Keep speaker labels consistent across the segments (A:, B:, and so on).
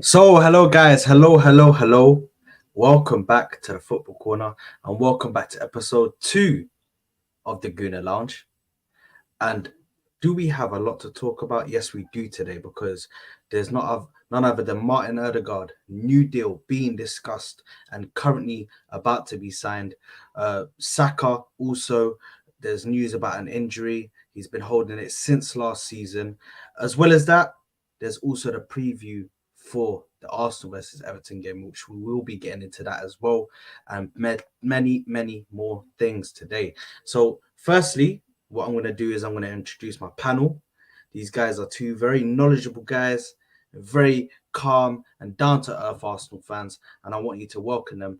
A: So, hello guys, hello. Welcome back to the Football Corner and welcome back to episode 2 of the Gooner Lounge. And do we have a lot to talk about? Yes, we do today because there's none other than Martin Odegaard, new deal being discussed and currently about to be signed. Saka also, there's news about an injury. He's been holding it since last season. As well as that, there's also the preview for the Arsenal versus Everton game, which we will be getting into that as well, and many more things today. So, firstly, what I'm going to do is I'm going to introduce my panel. These guys are two very knowledgeable guys, very calm and down to earth Arsenal fans, and I want you to welcome them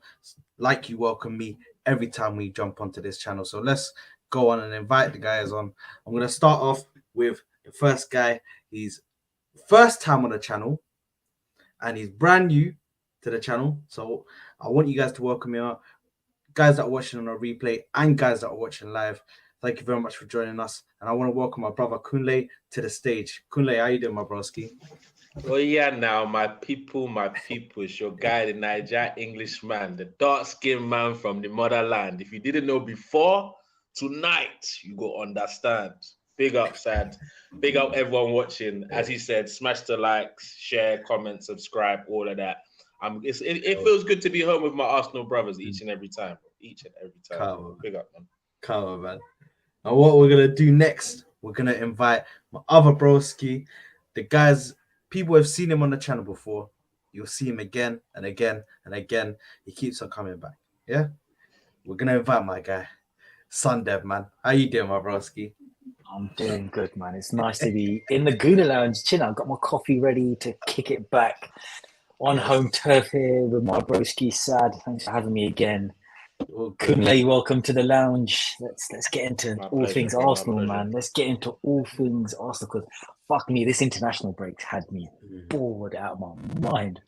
A: like you welcome me every time we jump onto this channel. So let's go on and invite the guys on. I'm going to start off with the first guy. He's first time on the channel and he's brand new to the channel. So I want you guys to welcome me out. Guys that are watching on a replay and guys that are watching live, thank you very much for joining us. And I want to welcome my brother Kunle to the stage. Kunle, how you doing, my broski?
B: Oh yeah, now my people, it's your guy, the Niger Englishman, the dark-skinned man from the motherland. If you didn't know before, tonight you go understand. Big up, Sad. Big up everyone watching. As he said, smash the likes, share, comment, subscribe, all of that. It feels good to be home with my Arsenal brothers each and every time. Each and every time.
A: Come
B: Big up, man.
A: Come on, man. And what we're gonna do next, we're gonna invite my other broski, the guys. People have seen him on the channel before. You'll see him again and again and again. He keeps on coming back. Yeah, we're gonna invite my guy, Sundev, man. How you doing, my broski?
C: I'm doing good, man. It's nice to be in the Gooner Lounge. Chin, I've got my coffee ready to kick it back on home turf here with my broski Sad. Thanks for having me again. Kunle, welcome to the lounge. Let's get into all things Arsenal, man. Let's get into all things Arsenal because fuck me, this international break had me bored out of my mind.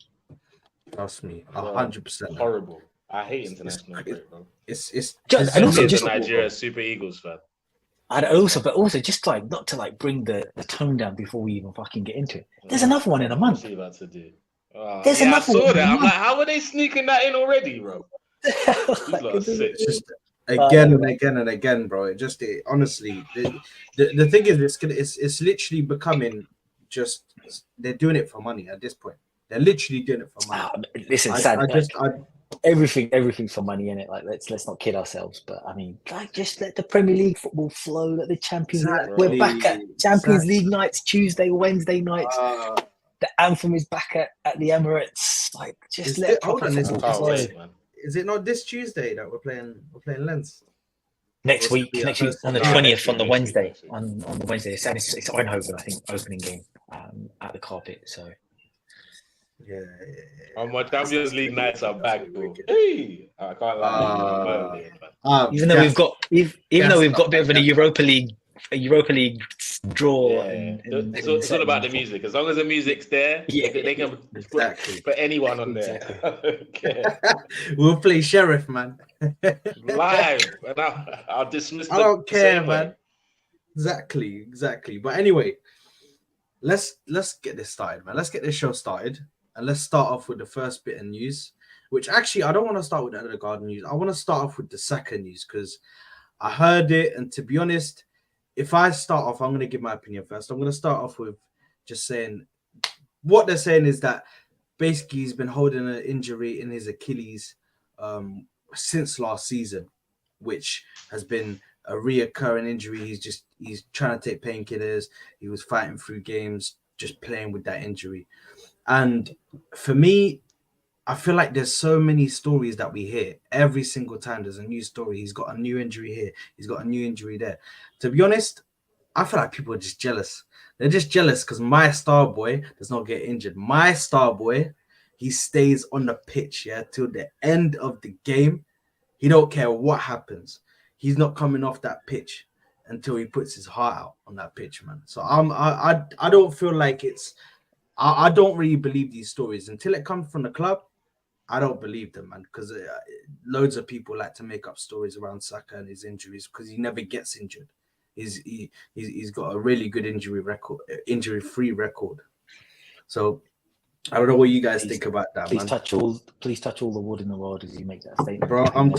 A: Trust me, 100%.
B: Horrible. I hate international break, bro.
A: It's
C: and also just
B: Nigeria Super Eagles fan.
C: But also just like not to like bring the tone down before we even fucking get into it. There's another one in a month.
B: What's he about to do?
C: There's
B: I
C: another
B: saw
C: one.
B: that. I'm like, how are they sneaking that in already, bro?
A: It's just again and again, bro. Honestly, the thing is, it's literally becoming just they're doing it for money at this point. They're literally doing it for money.
C: Listen, everything for money in it. Like let's not kid ourselves. But I mean, like just let the Premier League football flow. Let the Champions League. We're back at Champions League nights, Tuesday, Wednesday nights. The anthem is back at the Emirates. Like just let proper football flow.
A: Is it not this Tuesday that we're playing Lens?
C: Next week on the 20th on the Wednesday. On the Wednesday. It's Eindhoven, I think, opening game at the carpet. So
B: yeah. My Champions League nights are back, though. Hey, I can't lie.
C: Even though we've got a bit of a Europa League draw.
B: Yeah. It's all about the music. As long as the music's there, they can put anyone on there.
A: Okay. We'll play Sheriff, man.
B: Live. And I'll dismiss
A: I don't care, man. Exactly. But anyway, let's get this started, man. Let's get this show started. And let's start off with the first bit of news, which actually I don't want to start with the Odegaard news. I want to start off with the Saka news because I heard it. And to be honest, if I start off, I'm going to give my opinion first. I'm going to start off with just saying what they're saying is that basically he's been holding an injury in his Achilles since last season, which has been a reoccurring injury. He's trying to take painkillers. He was fighting through games, just playing with that injury. And for me, I feel like there's so many stories that we hear. Every single time there's a new story. He's got a new injury here. He's got a new injury there. To be honest, I feel like people are just jealous. They're just jealous because my star boy does not get injured. My star boy, he stays on the pitch, till the end of the game. He don't care what happens. He's not coming off that pitch until he puts his heart out on that pitch, man. So I don't feel like I don't really believe these stories until it comes from the club. I don't believe them, man, because loads of people like to make up stories around Saka and his injuries because he never gets injured. He's got a really good injury-free record. So I don't know what you guys think about that,
C: Please
A: man.
C: touch all the wood in the world as you make that statement.
A: Bro, I'm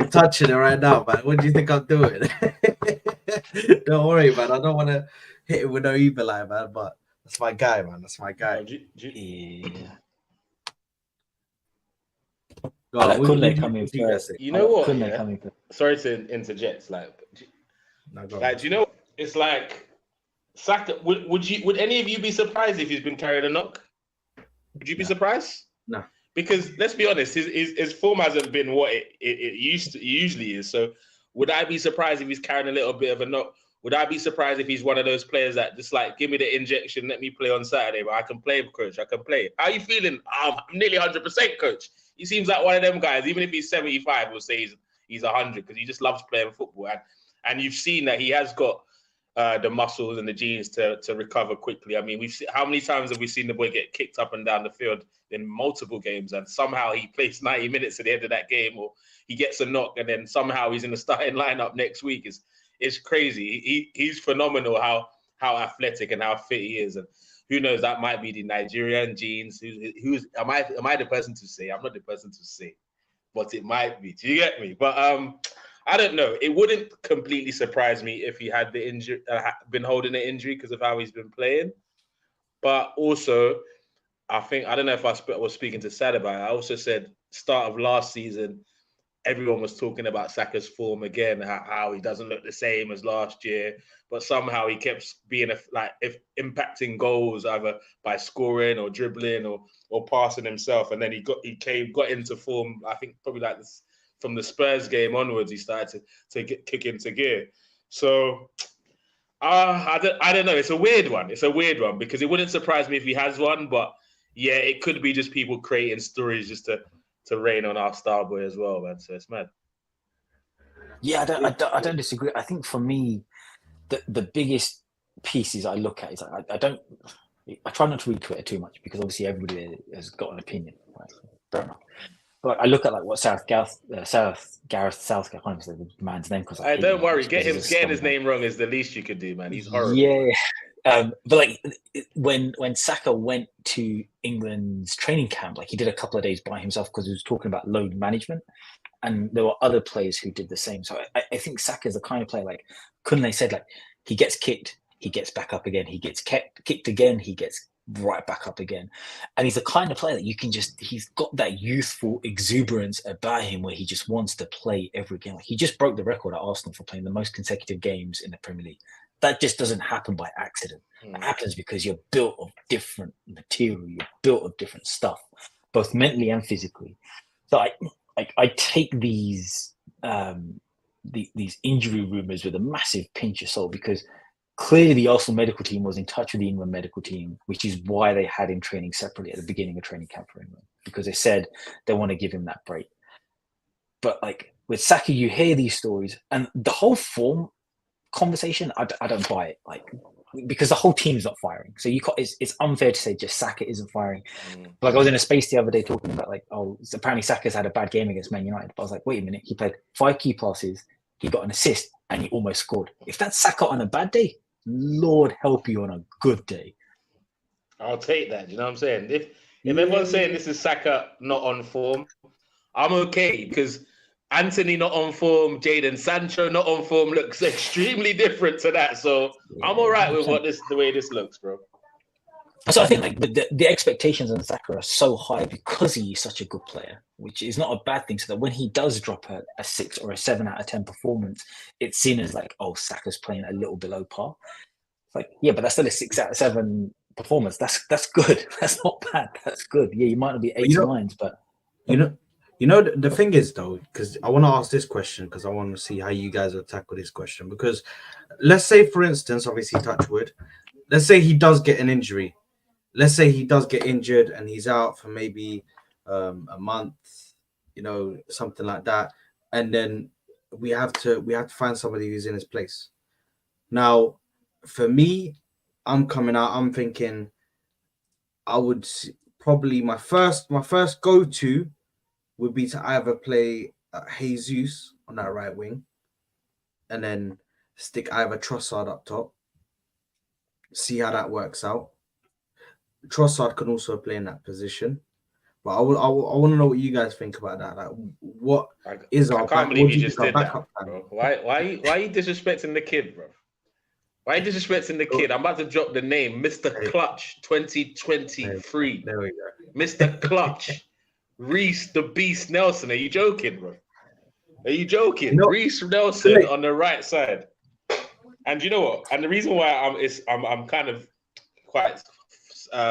A: touching it right now, man. What do you think I'm doing? Don't worry, man. I don't want to hit it with no evil eye, man. But that's my guy, man. That's my guy.
C: Yeah.
A: Go
C: I
A: on,
C: let
A: what
C: Kunle
A: do
C: come in
A: you guys
C: first.
A: think?
B: You know what?
C: Kunle
B: Yeah?
C: come in first.
B: Sorry to interject.
A: No, go on.
B: Like, do you know? It's like Saka. Would any of you be surprised if he's been carrying a knock? Would you be surprised?
A: No.
B: Because let's be honest, his form hasn't been what it usually is. So would I be surprised if he's carrying a little bit of a knock? Would I be surprised if he's one of those players that just like give me the injection, let me play on Saturday, but I can play, coach. I can play. How are you feeling? I'm nearly 100%, coach. He seems like one of them guys. Even if he's 75, we'll say he's 100 because he just loves playing football. And you've seen that he has got the muscles and the genes to recover quickly. I mean, how many times have we seen the boy get kicked up and down the field in multiple games, and somehow he plays 90 minutes at the end of that game, or he gets a knock, and then somehow he's in the starting lineup next week. It's crazy. He's phenomenal. How athletic and how fit he is, and who knows, that might be the Nigerian genes. Am I the person to say? I'm not the person to say, but it might be. Do you get me? But I don't know. It wouldn't completely surprise me if he had the injury, been holding an injury because of how he's been playing. But also, I don't know if I was speaking to Sad about it. I also said start of last season, everyone was talking about Saka's form again, how he doesn't look the same as last year, but somehow he kept being impacting goals either by scoring or dribbling or passing himself, and then he got into form. I think probably like this from the Spurs game onwards, he started to kick into gear. So I don't know. It's a weird one. Because it wouldn't surprise me if he has one, but yeah, it could be just people creating stories just to rain on our star boy as well, man. So it's mad.
C: Yeah, I don't disagree. I think for me, the biggest pieces I look at is I try not to read Twitter too much because obviously everybody has got an opinion. Right? Fair enough. But I look at like what Gareth Southgate. I can't even say the man's name because
B: don't worry, getting his name wrong is the least you could do, man. He's horrible.
C: Yeah. But like when Saka went to England's training camp, like he did a couple of days by himself because he was talking about load management, and there were other players who did the same. So I think Saka is the kind of player, like Kunle said, like he gets kicked, he gets back up again, he gets kicked again, he gets right back up again, and he's the kind of player that you can he's got that youthful exuberance about him where he just wants to play every game. Like he just broke the record at Arsenal for playing the most consecutive games in the Premier League. That just doesn't happen by accident. It happens because you're built of different material, you're built of different stuff, both mentally and physically. So I take these injury rumors with a massive pinch of salt because clearly the Arsenal medical team was in touch with the England medical team, which is why they had him training separately at the beginning of training camp for England, because they said they want to give him that break. But like with Saka, you hear these stories and the whole form conversation, I don't buy it, like because the whole team's not firing. So it's unfair to say just Saka isn't firing. Like I was in a space the other day talking about like, apparently Saka's had a bad game against Man United. But I was like, wait a minute, he played 5 key passes, he got an assist, and he almost scored. If that's Saka on a bad day, Lord help you on a good day.
B: I'll take that. Do you know what I'm saying? If everyone's saying this is Saka not on form, I'm okay because Anthony not on form, Jadon Sancho not on form looks extremely different to that. So I'm all right with the way this looks, bro.
C: So I think like the expectations on Saka are so high because he's such a good player, which is not a bad thing. So that when he does drop a 6 or a 7 out of 10 performance, it's seen as like, oh, Saka's playing a little below par. It's like, yeah, but that's still a 6 out of 7 performance. That's good. That's not bad. That's good. Yeah, you might not be 8 or 9s, but
A: you know the thing is though, because I want to ask this question because I want to see how you guys will tackle this question. Because let's say, for instance, obviously touch wood, let's say he does get an injury. Let's say he does get injured and he's out for maybe a month, something like that, and then we have to find somebody who's in his place. Now, for me, I'm coming out. I'm thinking I would probably my first go to would be to either play Jesus on that right wing, and then stick either Trossard up top. See how that works out. Trossard can also play in that position. But I want to know what you guys think about that. Like, what is
B: I
A: our
B: can't
A: back?
B: believe
A: What
B: you
A: do you
B: just
A: think our
B: did that,
A: backup plan?
B: bro. Why are you disrespecting the kid, bro? Why are you disrespecting the kid? I'm about to drop the name, Mr. Clutch 2023.
A: There we go.
B: Mr. Clutch. Reece the Beast Nelson. Are you joking, bro? Are you joking?
A: You know,
B: Reece Nelson on the right side. And you know what? And the reason why I'm kind of quite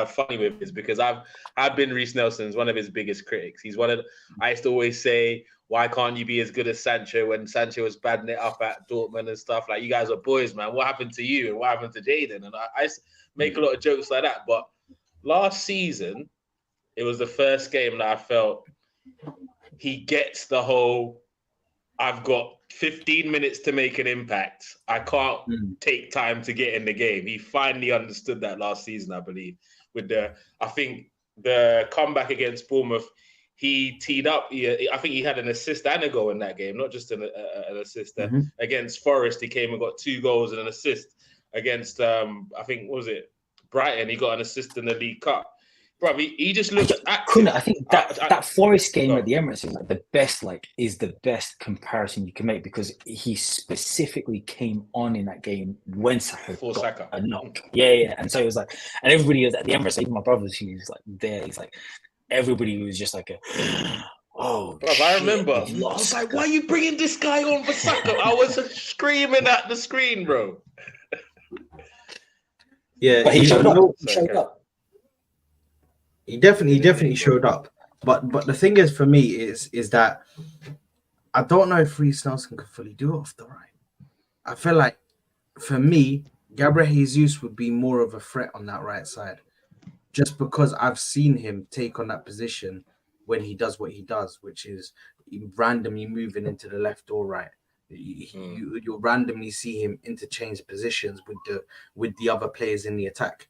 B: funny with is because I've been Reece Nelson's one of his biggest critics. He's one of I used to always say, why can't you be as good as Sancho when Sancho was badding it up at Dortmund and stuff? Like, you guys are boys, man. What happened to you and what happened to Jaden? And I make a lot of jokes like that. But last season, it was the first game that I felt he gets the whole, I've got 15 minutes to make an impact. I can't take time to get in the game. He finally understood that last season, I believe. I think the comeback against Bournemouth, he teed up. I think he had an assist and a goal in that game, not just an assist. Against Forest, he came and got 2 goals and an assist. Against, I think, what was it? Brighton, he got an assist in the League Cup. Bro, he just looked active.
C: I think that Forest game at the Emirates is like the best comparison you can make, because he specifically came on in that game when Saka got
B: Saka.
C: a knock. Yeah. And so it was like, and everybody was at the Emirates, even my brothers who was like there, he's like, everybody was just like, oh,
B: bro, I remember. I was like, why are you bringing this guy on for Saka? I was screaming at the screen, bro.
A: Yeah,
C: but he showed up.
A: He definitely showed up. But the thing is, for me, is that I don't know if Reece Nelson can fully do it off the right. I feel like, for me, Gabriel Jesus would be more of a threat on that right side, just because I've seen him take on that position when he does what he does, which is randomly moving into the left or right. You'll randomly see him interchange positions with the other players in the attack.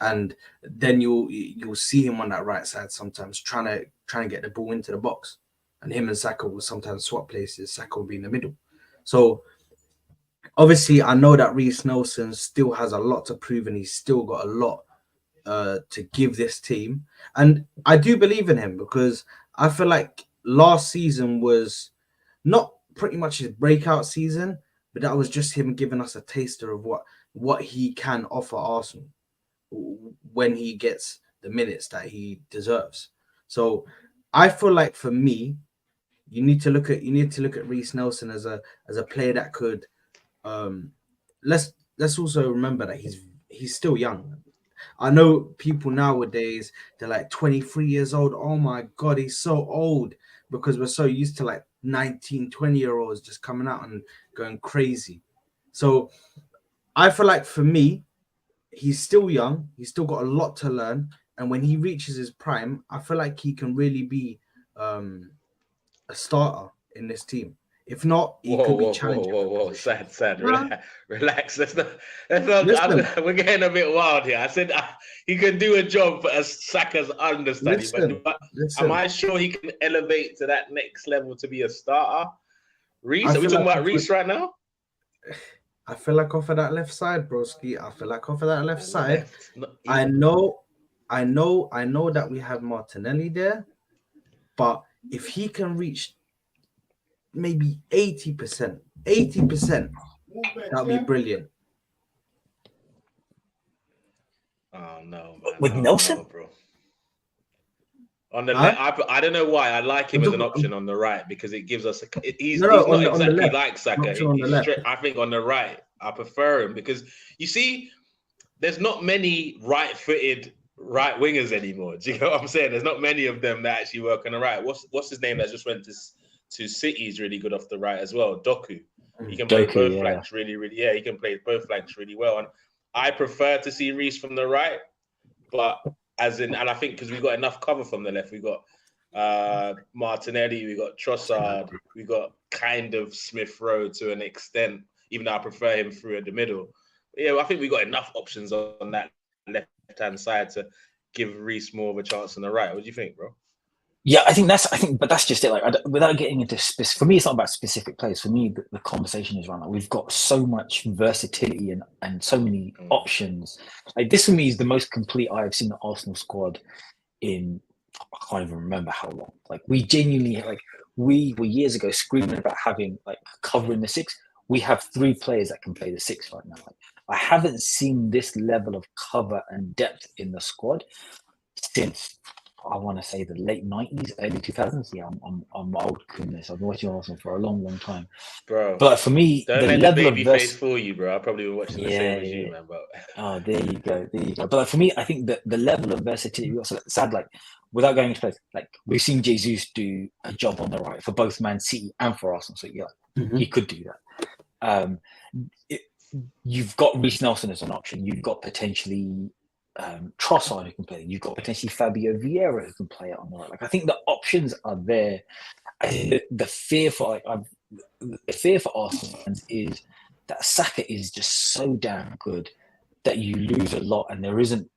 A: And then you'll see him on that right side sometimes trying to get the ball into the box, and him and Saka will sometimes swap places. Saka will be in the middle. So obviously, I know that Reece Nelson still has a lot to prove, and he's still got a lot to give this team. And I do believe in him, because I feel like last season was not pretty much his breakout season, but that was just him giving us a taster of what he can offer Arsenal when he gets the minutes that he deserves. So I feel like, for me, you need to look at Reece Nelson as a player that could let's also remember that he's still young. I know people nowadays, they're like 23 years old. Oh my god, he's so old, because we're so used to like 19, 20-year-olds just coming out and going crazy. So I feel like, for me, he's still young. He's still got a lot to learn. And when he reaches his prime, I feel like he can really be a starter in this team. If not, he could be challenging.
B: Whoa. Sad. Relax. We're getting a bit wild here. I said he can do a job as Saka's understudy, but am I sure he can elevate to that next level to be a starter? Reece, are we talking about Reece right now?
A: I feel like off of that left side, broski. I know that we have Martinelli there, but if he can reach maybe 80%, that'll be brilliant.
B: Oh no, man.
C: With Nelson?
B: No, bro. On the left, I don't know why I like him as an option on the right, because it gives us he's not exactly like Saka. I think on the right, I prefer him, because you see, there's not many right-footed right wingers anymore. Do you know what I'm saying? There's not many of them that actually work on the right. What's his name that just went to City is really good off the right as well. Doku. He can play both flanks really. He can play both flanks really well. And I prefer to see Reece from the right, but and I think because we got enough cover from the left, we got Martinelli, we got Trossard, we got kind of Smith Rowe to an extent, even though I prefer him through in the middle. But yeah, I think we got enough options on that left-hand side to give Reece more of a chance on the right. What do you think, bro?
C: Yeah, but that's just it. Like, without getting into for me, it's not about specific players. For me, the conversation is around like we've got so much versatility and so many options. Like this for me is the most complete I have seen the Arsenal squad in. I can't even remember how long. Like we genuinely we were years ago screaming about having like covering the six. We have 3 players that can play the six right now. Like I haven't seen this level of cover and depth in the squad since I want to say the late 90s, early 2000s. Yeah, I'm old goodness. I've been watching Arsenal for a long, long time.
B: Bro,
C: But for me,
B: don't
C: the
B: let the
C: level of
B: baby face fool you, bro. I probably been watching the same as you, man. But
C: oh, there you go. But like, for me, I think that the level of versatility, also sad, like without going into place, like we've seen Jesus do a job on the right for both Man City and for Arsenal. So yeah, he could do that. You've got Reece Nelson as an option. You've got potentially Trossard who can play. You've got potentially Fabio Vieira who can play it on the right. Like I think the options are there. The fear for Arsenal fans is that Saka is just so damn good that you lose a lot, and there isn't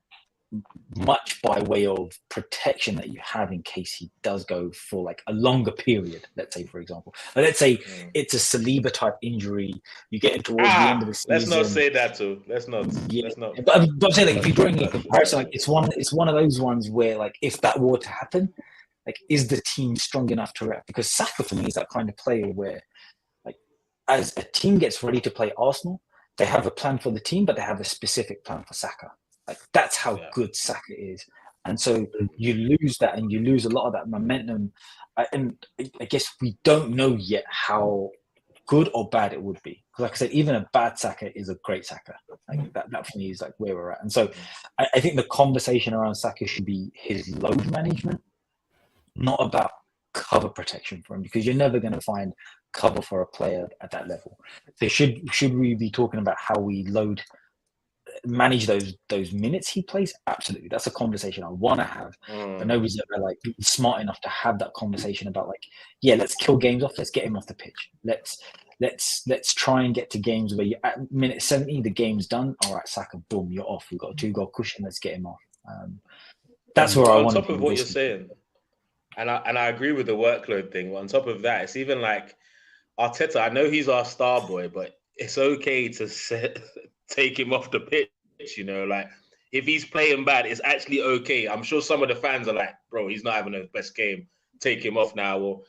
C: much by way of protection that you have in case he does go for like a longer period. Let's say, for example, let's say it's a Saliba type injury. You get it towards the end of the season.
B: Let's not say that too. Let's not.
C: But I'm saying, like, if you're drawing a comparison, like it's one of those ones where, like, if that were to happen, like, is the team strong enough to react? Because Saka for me is that kind of player where, like, as a team gets ready to play Arsenal, they have a plan for the team, but they have a specific plan for Saka. Like that's how good Saka is, and so you lose that, and you lose a lot of that momentum. And I guess we don't know yet how good or bad it would be. Because like I said, even a bad Saka is a great Saka. Like that for me is like where we're at. And so I think the conversation around Saka should be his load management, not about cover protection for him, because you're never going to find cover for a player at that level. So should we be talking about how we manage those minutes he plays? Absolutely, that's a conversation I want to have, but nobody's ever like smart enough to have that conversation about like, yeah, let's kill games off, let's get him off the pitch, let's try and get to games where you're at minute 70, the game's done, all right, Saka, boom, you're off, we've got a 2-goal cushion, let's get him off. That's where I want
B: on top of what you're saying, and I agree with the workload thing. On top of that, it's even like Arteta, I know he's our star boy, but it's okay to take him off the pitch, you know, like if he's playing bad, it's actually okay. I'm sure some of the fans are like, bro, he's not having the best game, take him off now, or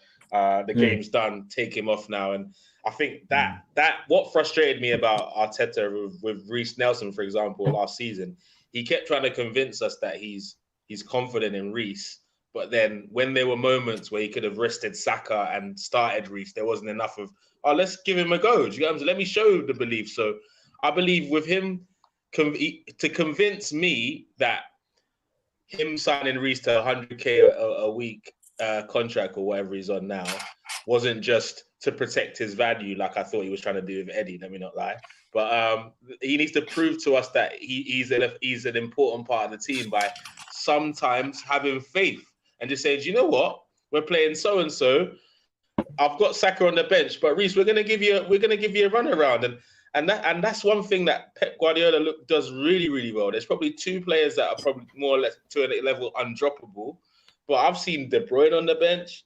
B: the game's done, take him off now. And I think that what frustrated me about Arteta with Reece Nelson, for example, last season, he kept trying to convince us that he's confident in Reece, but then when there were moments where he could have rested Saka and started Reece, there wasn't enough of, oh, let's give him a go. Let me show the belief. So I believe with him, to convince me that him signing Reece to 100k a week contract or whatever he's on now wasn't just to protect his value like I thought he was trying to do with Eddie, let me not lie. But he needs to prove to us that he's an important part of the team by sometimes having faith and just saying, do you know what? We're playing so-and-so. I've got Saka on the bench, but Reece, we're gonna give you a run around. And that's one thing that Pep Guardiola does really, really well. There's probably 2 players that are probably more or less to a level undroppable. But I've seen De Bruyne on the bench.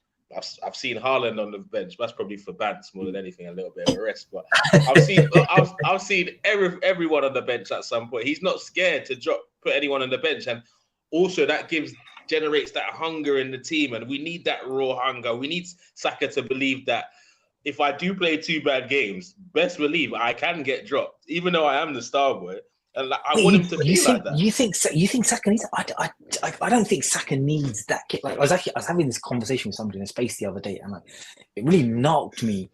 B: I've seen Haaland on the bench. That's probably for Bants more than anything, a little bit of a rest. But I've seen everyone on the bench at some point. He's not scared to put anyone on the bench, and also that generates that hunger in the team, and we need that raw hunger. We need Saka to believe that if I do play 2 bad games, best believe I can get dropped, even though I am the star boy. And I want him to feel like that.
C: You think Saka needs? I don't think Saka needs that kick. Like I was having this conversation with somebody in a space the other day, and like it really knocked me.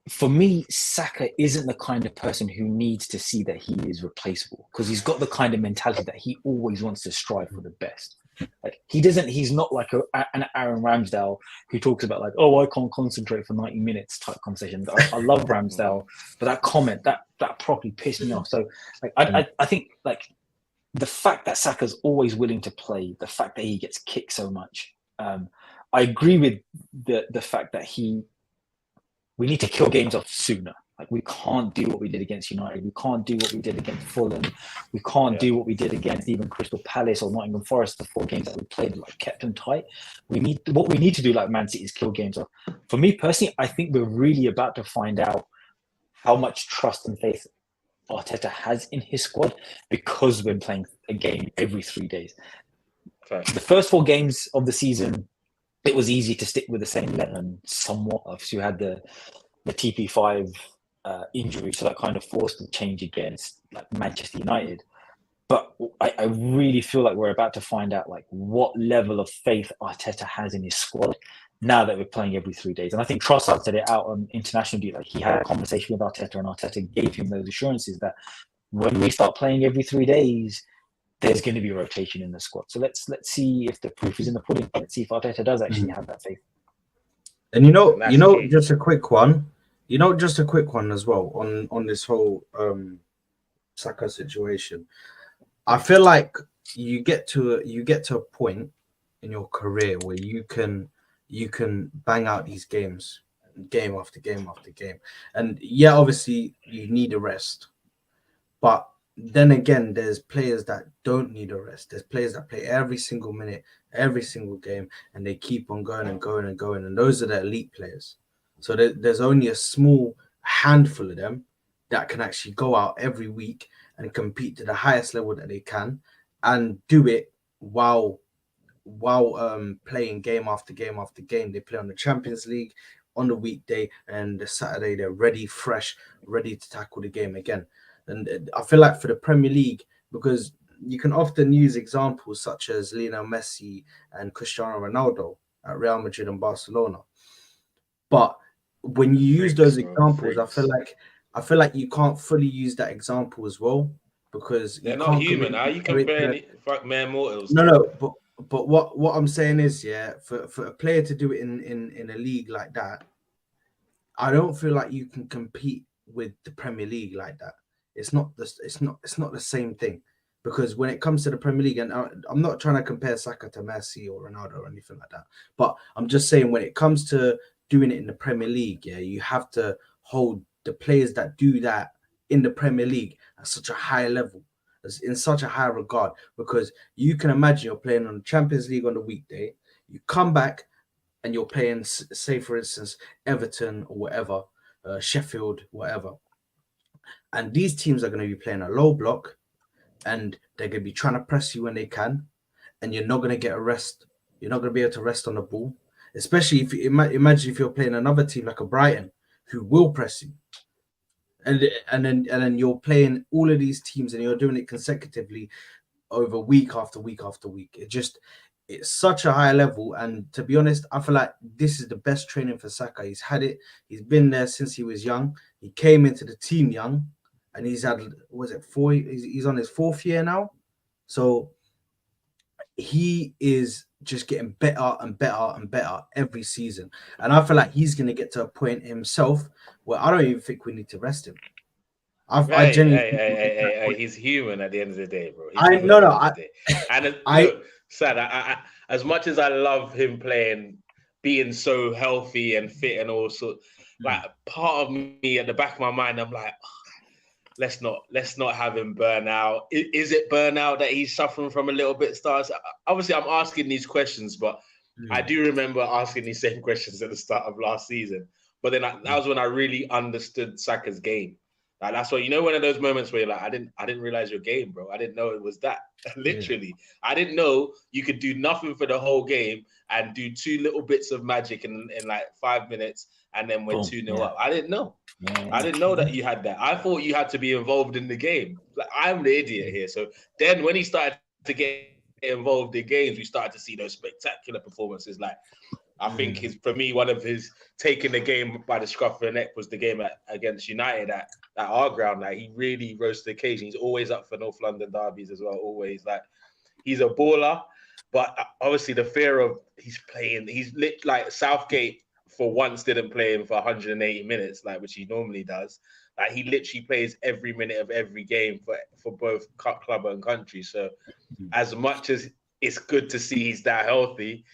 C: For me, Saka isn't the kind of person who needs to see that he is replaceable, because he's got the kind of mentality that he always wants to strive for the best. Like he's not like an Aaron Ramsdale who talks about like, oh, I can't concentrate for 90 minutes type conversation. I love Ramsdale, but that comment that properly pissed me off. So like I think like the fact that Saka's always willing to play, the fact that he gets kicked so much, I agree with the fact that we need to kill games off sooner. Like, we can't do what we did against United. We can't do what we did against Fulham. We can't do what we did against even Crystal Palace or Nottingham Forest, the 4 games that we played, like, kept them tight. What we need to do, like Man City, is kill games off. For me personally, I think we're really about to find out how much trust and faith Arteta has in his squad, because we're playing a game every 3 days.
B: Fact.
C: The first 4 games of the season, it was easy to stick with the same 11 somewhat. Obviously, you had the TP5 injury, so that kind of forced the change against, like, Manchester United. But I really feel like we're about to find out, like, what level of faith Arteta has in his squad now that we're playing every 3 days. And I think Trossard said it out on international duty. Like, he had a conversation with Arteta, and Arteta gave him those assurances that when we start playing every 3 days, there's going to be a rotation in the squad. So let's see if the proof is in the pudding. Let's see if Arteta does actually have that faith.
A: And just a quick one. Just a quick one as well on this whole Saka situation. I feel like you get to a point in your career where you can bang out these games, game after game after game. And yeah, obviously you need a rest. But then again, there's players that don't need a rest. There's players that play every single minute, every single game, and they keep on going and going and going. And those are the elite players. So there's only a small handful of them that can actually go out every week and compete to the highest level that they can, and do it while playing game after game after game. They play on the Champions League on the weekday, and the Saturday they're ready, fresh, ready to tackle the game again. And I feel like for the Premier League, because you can often use examples such as Lionel Messi and Cristiano Ronaldo at Real Madrid and Barcelona. But when you use those examples, I feel like you can't fully use that example as well, because
B: they're not human. Are you comparing mere mortals?
A: No. But what I'm saying is, yeah, for a player to do it in a league like that, I don't feel like you can compete with the Premier League like that. It's not the same thing, because when it comes to the Premier League, and I'm not trying to compare Saka to Messi or Ronaldo or anything like that, but I'm just saying when it comes to doing it in the Premier League, yeah, you have to hold the players that do that in the Premier League at such a high level, in such a high regard, because you can imagine you're playing on the Champions League on the weekday, you come back and you're playing, say for instance, Everton or whatever, Sheffield, whatever. And these teams are going to be playing a low block, and they're going to be trying to press you when they can, and you're not going to get a rest. You're not going to be able to rest on the ball, especially if you imagine if you're playing another team like a Brighton who will press you, and then you're playing all of these teams and you're doing it consecutively over week after week after week. It's such a high level, and to be honest, I feel like this is the best training for Saka. He's had it. He's been there since he was young. He came into the team young, and he's had, was it 4? He's on his 4th year now, so he is just getting better and better and better every season. And I feel like he's going to get to a point himself where I don't even think we need to rest him. I genuinely
B: he's human at the end of the day, bro. Sad. As much as I love him playing, being so healthy and fit and all sorts, like, part of me at the back of my mind, I'm like, let's not have him burn out. Is it burnout that he's suffering from a little bit? Starts. Obviously, I'm asking these questions, but I do remember asking these same questions at the start of last season. But then that was when I really understood Saka's game. Like, that's what, one of those moments where you're like, I didn't realize your game, bro. I didn't know it was that. Literally, I didn't know you could do nothing for the whole game and do 2 little bits of magic in like 5 minutes, and then we're 2-0 up. I didn't know. I didn't know that you had that. I thought you had to be involved in the game. Like, I'm the idiot here. So then when he started to get involved in games, we started to see those spectacular performances. Like, I think for me, one of his taking the game by the scruff of the neck was the game against United at our ground. Like, he really rose to the occasion. He's always up for North London derbies as well. Always, like, he's a baller. But obviously, the fear of he's like Southgate for once didn't play him for 180 minutes, like, which he normally does. Like, he literally plays every minute of every game for both club and country. So as much as it's good to see he's that healthy,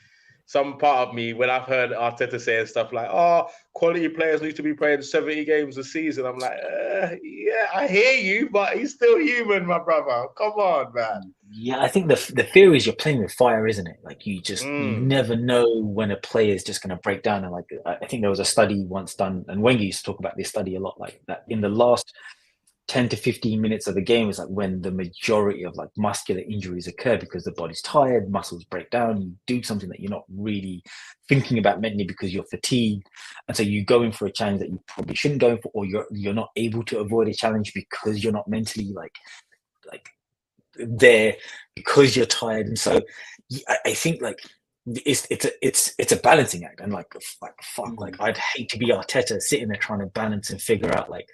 B: some part of me, when I've heard Arteta saying stuff like, "Oh, quality players need to be playing 70 games a season," I'm like, "Yeah, I hear you, but he's still human, my brother. Come on, man."
C: Yeah, I think the fear is you're playing with fire, isn't it? Like you
B: Mm.
C: never know when a player is just going to break down. And like I think there was a study once done, and Wenger used to talk about this study a lot. Like that in the last 10 to 15 minutes of the game is like when the majority of like muscular injuries occur because the body's tired, muscles break down, you do something that you're not really thinking about mentally because you're fatigued. And so you go in for a challenge that you probably shouldn't go in for, or you're not able to avoid a challenge because you're not mentally like there because you're tired. And so I think like it's a balancing act, and like fuck, like I'd hate to be Arteta sitting there trying to balance and figure out like,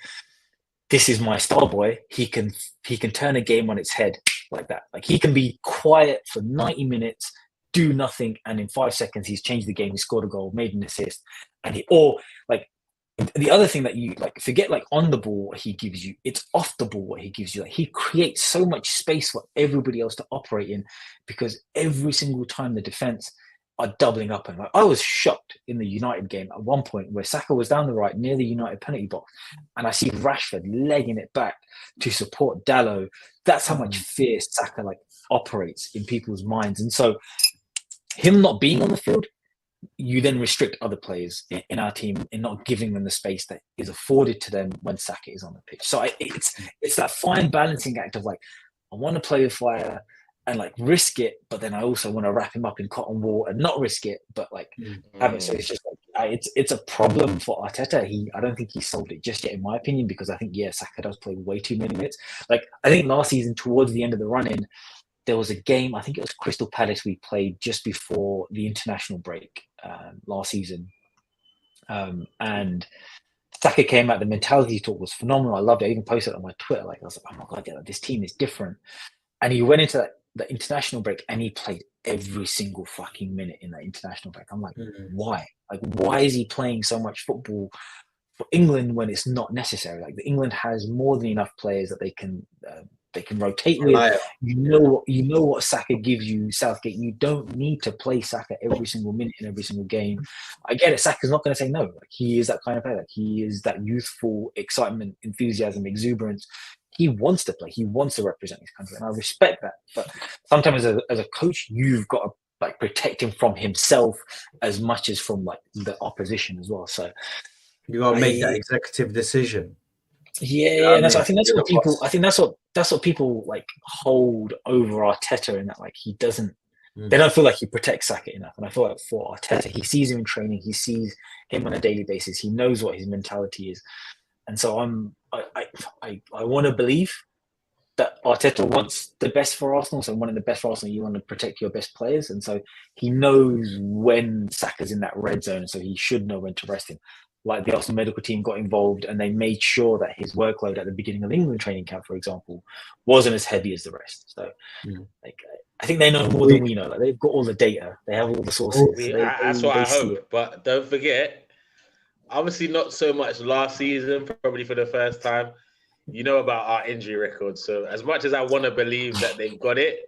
C: this is my star boy. He can turn a game on its head like that. Like he can be quiet for 90 minutes, do nothing, and in 5 seconds he's changed the game. He scored a goal, made an assist, and or like the other thing that you like forget, like on the ball what he gives you, it's off the ball what he gives you. Like he creates so much space for everybody else to operate in, because every single time the defense are doubling up. And like I was shocked in the United game at one point where Saka was down the right near the United penalty box, and I see Rashford legging it back to support Dalot. That's how much fear Saka like operates in people's minds. And so him not being on the field, you then restrict other players in our team in not giving them the space that is afforded to them when Saka is on the pitch. So it's that fine balancing act of like, I want to play with fire and like risk it, but then I also want to wrap him up in cotton wool and not risk it, but like have it. So it's just like it's a problem for Arteta. I don't think he solved it just yet, in my opinion, because I think Saka does play way too many minutes. Like I think last season towards the end of the run-in, there was a game, I think it was Crystal Palace, we played just before the international break last season. And Saka came out, the mentality talk was phenomenal. I loved it. I even posted it on my Twitter. Like I was like, oh my God, this team is different. And he went into the international break and he played every single fucking minute in that international break. I'm like, why? Like, why is he playing so much football for England when it's not necessary? Like, the England has more than enough players that they can rotate with. You know what Saka gives you, Southgate. You don't need to play Saka every single minute in every single game. I get it. Saka's not going to say no. Like, he is that kind of player. Like, he is that youthful excitement, enthusiasm, exuberance. He wants to play. He wants to represent his country, and I respect that. But sometimes, as a coach, you've got to like protect him from himself as much as from like the opposition as well. So
A: you got to make that executive decision.
C: Yeah, and I think that's what people like hold over Arteta, in that like he doesn't. They don't feel like he protects Saka enough, and I feel like for Arteta, he sees him in training, he sees him on a daily basis, he knows what his mentality is, and so I want to believe that Arteta wants the best for Arsenal. So wanting the best for Arsenal, you want to protect your best players, and so he knows when Saka's in that red zone, so he should know when to rest him. Like the Arsenal medical team got involved and they made sure that his workload at the beginning of England training camp, for example, wasn't as heavy as the rest. So, like, I think they know more than we know. Like, they've got all the data, they have all the sources.
B: That's what I hope. But don't forget, obviously not so much last season, probably for the first time. You know about our injury record. So as much as I want to believe that they've got it,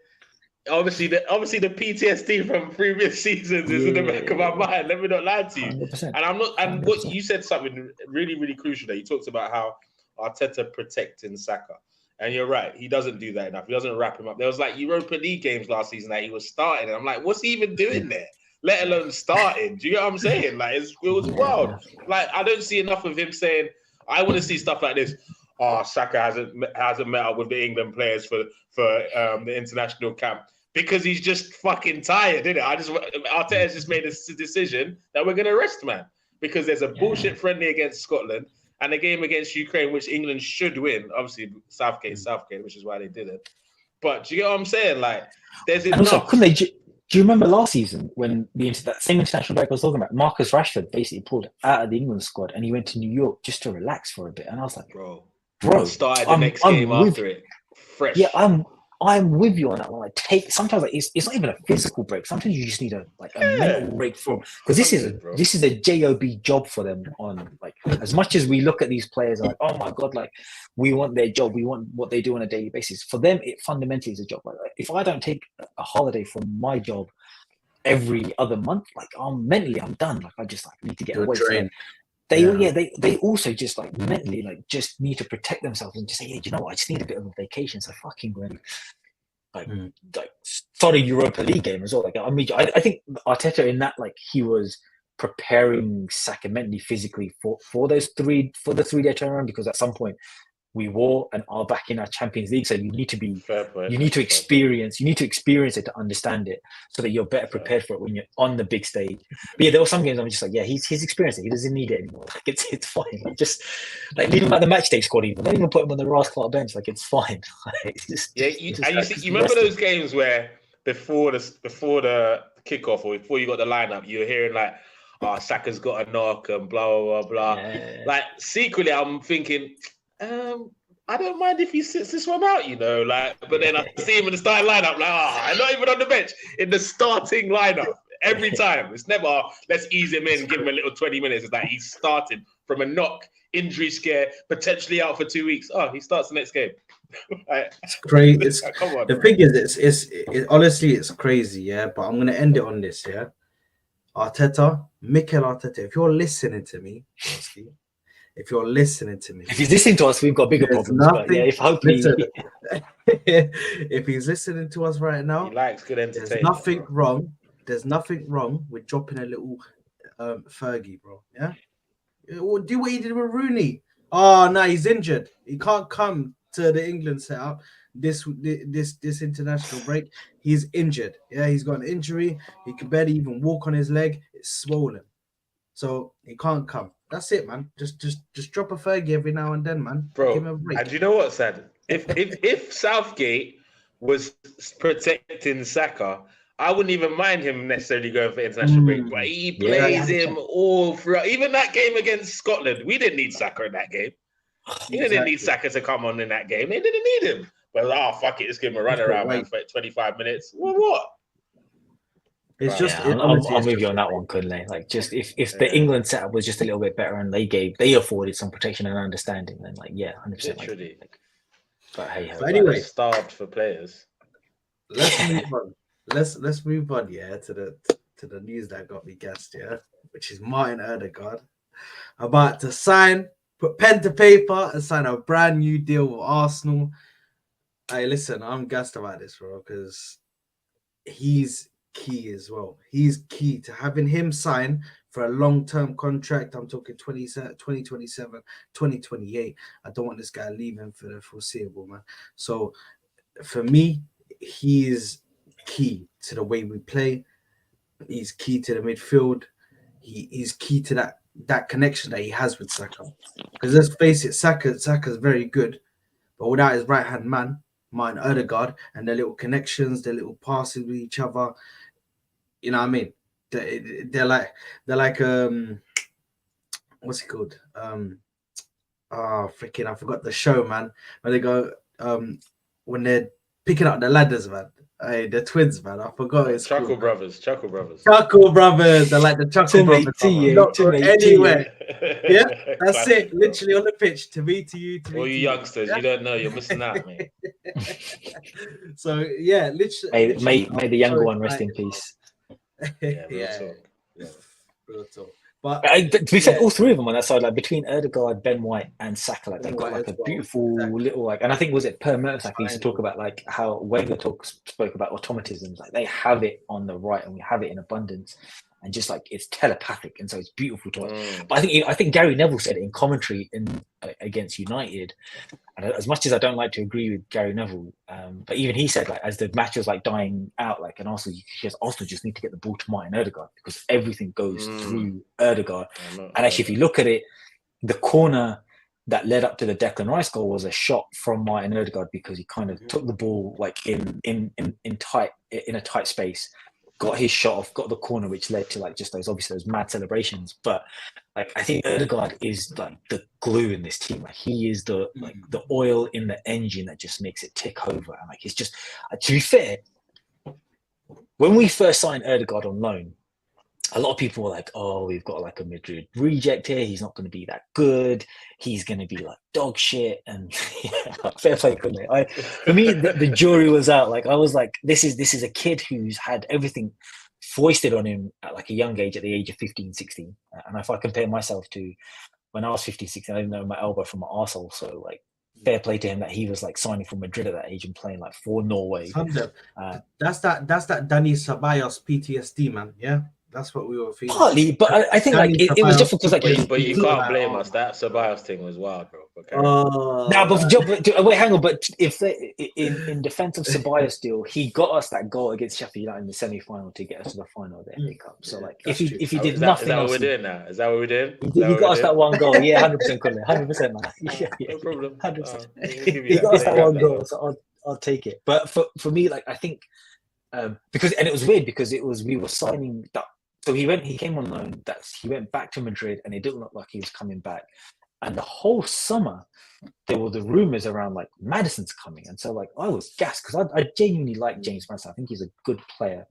B: obviously the PTSD from previous seasons is in the back of my mind. Let me not lie to you.
C: 100%.
B: And I'm not. And 100%. What you said something really, really crucial there. You talked about how Arteta protecting Saka, and you're right. He doesn't do that enough. He doesn't wrap him up. There was like Europa League games last season that he was starting, and I'm like, what's he even doing there? Let alone starting. Do you get what I'm saying? Like it was wild. Like I don't see enough of him saying, I want to see stuff like this. Oh, Saka hasn't met up with the England players for the international camp because he's just fucking tired, isn't it? Arteta's just made a decision that we're gonna rest man because there's a bullshit friendly against Scotland and a game against Ukraine which England should win. Obviously, Southgate, which is why they did it. But do you get what I'm saying? Like, there's enough.
C: Also, couldn't they? Do you remember last season when that same international break I was talking about? Marcus Rashford basically pulled out of the England squad and he went to New York just to relax for a bit, and I was like, bro,
B: started the next game after it, fresh.
C: Yeah, I'm with you on that one. Like, sometimes like it's not even a physical break. Sometimes you just need a mental break from, because this is a job for them. On like, as much as we look at these players like, oh my God, like we want their job, we want what they do on a daily basis. For them, it fundamentally is a job. Like if I don't take a holiday from my job, every other month, like mentally I'm done. Like I just like need to get
A: You're
C: away. So,
A: drained.
C: they also just like mentally like just need to protect themselves and just say, yeah, you know what, I just need a bit of a vacation. So fucking when like start a Europa League game as well. Like I mean, I think Arteta in that, like he was preparing Saka mentally, physically for the 3-day turnaround, because at some point we were and are back in our Champions League. So you need to be, you need to experience it to understand it, so that you're better prepared for it when you're on the big stage. But yeah, there were some games I'm just like, yeah, he's experienced it. He doesn't need it anymore. Like it's fine. Like, just like leave him at the match day squad. Even don't even put him on the Rascal bench. Like it's fine. Like,
B: you remember those games where before the kickoff or before you got the lineup, you were hearing like, oh, Saka's got a knock and blah blah blah blah.
C: Yeah.
B: Like secretly, I'm thinking, I don't mind if he sits this one out, you know. Like, but then I see him in the starting lineup, like, I'm not even on the bench in the starting lineup every time. It's never let's ease him in, give him a little 20 minutes. It's like he's starting from a knock, injury scare, potentially out for 2 weeks. Oh, he starts the next game.
A: It's crazy. It's
B: come on.
A: The thing is, it's honestly it's crazy, yeah. But I'm gonna end it on this, yeah. Arteta, Mikel Arteta, if you're listening to me, if you're listening to me,
C: if he's listening to us, we've got bigger problems. But yeah, if hopefully,
A: if he's listening to us right now,
B: he likes good entertainment.
A: There's nothing wrong. There's nothing wrong with dropping a little Fergie, bro. Yeah, do what he did with Rooney. Oh no, he's injured. He can't come to the England setup this international break. He's injured. Yeah, he's got an injury. He can barely even walk on his leg. It's swollen, so he can't come. That's it, man. Just drop a Fergie every now and then, man.
B: Bro,
A: give him a break.
B: And you know what's sad? If Southgate was protecting Saka, I wouldn't even mind him necessarily going for international break. But he plays him all throughout. Even that game against Scotland, we didn't need Saka in that game. We didn't need Saka to come on in that game. They didn't need him. But fuck it, let's give him a run around, man, for 25 minutes. Well, what?
A: It's just.
C: I'm with you on that one, Kunle. Like, just if the England setup was just a little bit better and they afforded some protection and understanding, then 100%.
B: Literally.
C: But hey,
A: but anyway,
B: starved for players.
A: Let's move on. Let's move on. Yeah, to the news that got me gassed. Yeah, which is Martin Odegaard about to put pen to paper and sign a brand new deal with Arsenal. Hey, listen, I'm gassed about this, bro, because he's key as well. He's key to having him sign for a long-term contract. I'm talking 2027, 2028. I don't want this guy leaving for the foreseeable, man. So for me, he is key to the way we play. He's key to the midfield. He's key to that connection that he has with Saka. Because let's face it, Saka's very good, but without his right-hand man, Martin Odegaard, and their little connections, their little passes with each other, you know what I mean? They're like what's it called? Freaking I forgot the show, man. When they go when they're picking up the ladders, man. Hey, the twins, man. I forgot it's
B: Chuckle
A: called,
B: Brothers.
A: They're like the Chuckle Brothers. Not go anywhere. Yeah, that's it. Literally on the pitch. To me, to you, to me.
B: All you youngsters, you don't know. You're missing out, mate.
A: So yeah, literally.
C: May the younger one rest in peace.
A: Real talk. But
C: to be fair, all three of them on that side, like between Odegaard, Ben White, and Saka, like they've got like a beautiful little like. And I think was it Per Mertesacker used to talk about like how Wenger spoke about automatisms. Like they have it on the right, and we have it in abundance, and just like it's telepathic, and so it's beautiful to watch. But I think Gary Neville said it in commentary against United. And as much as I don't like to agree with Gary Neville, but even he said like as the match was like dying out, like and Arsenal just need to get the ball to Martin Odegaard because everything goes through Odegaard. And actually, if you look at it, the corner that led up to the Declan Rice goal was a shot from Martin Odegaard because he kind of took the ball like in a tight space, got his shot off, got the corner, which led to like just those mad celebrations. But like I think Odegaard is like the glue in this team. Like he is the oil in the engine that just makes it tick over. And like it's just to be fair, when we first signed Odegaard on loan, a lot of people were like, "Oh, we've got like a Madrid reject here. He's not going to be that good. He's going to be like dog shit." And fair play, couldn't it? For me, the jury was out. Like I was like, "This is a kid who's had everything foisted on him at like a young age, at the age of 15, 16. And if I compare myself to when I was 15, 16, I didn't know my elbow from my arsehole. So like, fair play to him that he was like signing for Madrid at that age and playing like for Norway.
A: That's that Danny Ceballos PTSD, man. Yeah, that's what we were feeling.
C: Partly, but I think like it was different because like.
B: But you can't blame us. That Ceballos thing was wild, bro.
C: But wait, hang on. But if in defense of Ceballos deal, he got us that goal against Sheffield United in the semi-final to get us to the final of the FA Cup. So like, if he did nothing else,
B: is that what we're doing now? Is that what we're doing?
C: He got us that one goal. Yeah, 100%, Colin. 100%, man.
B: No problem.
C: 100%. He got us that one goal, so I'll take it. But for me, like I think because it was weird because we were signing that. So he came on loan. He went back to Madrid, and it didn't look like he was coming back. And the whole summer, there were the rumors around like Maddison's coming, and so like I was gassed because I genuinely like James Maddison. I think he's a good player.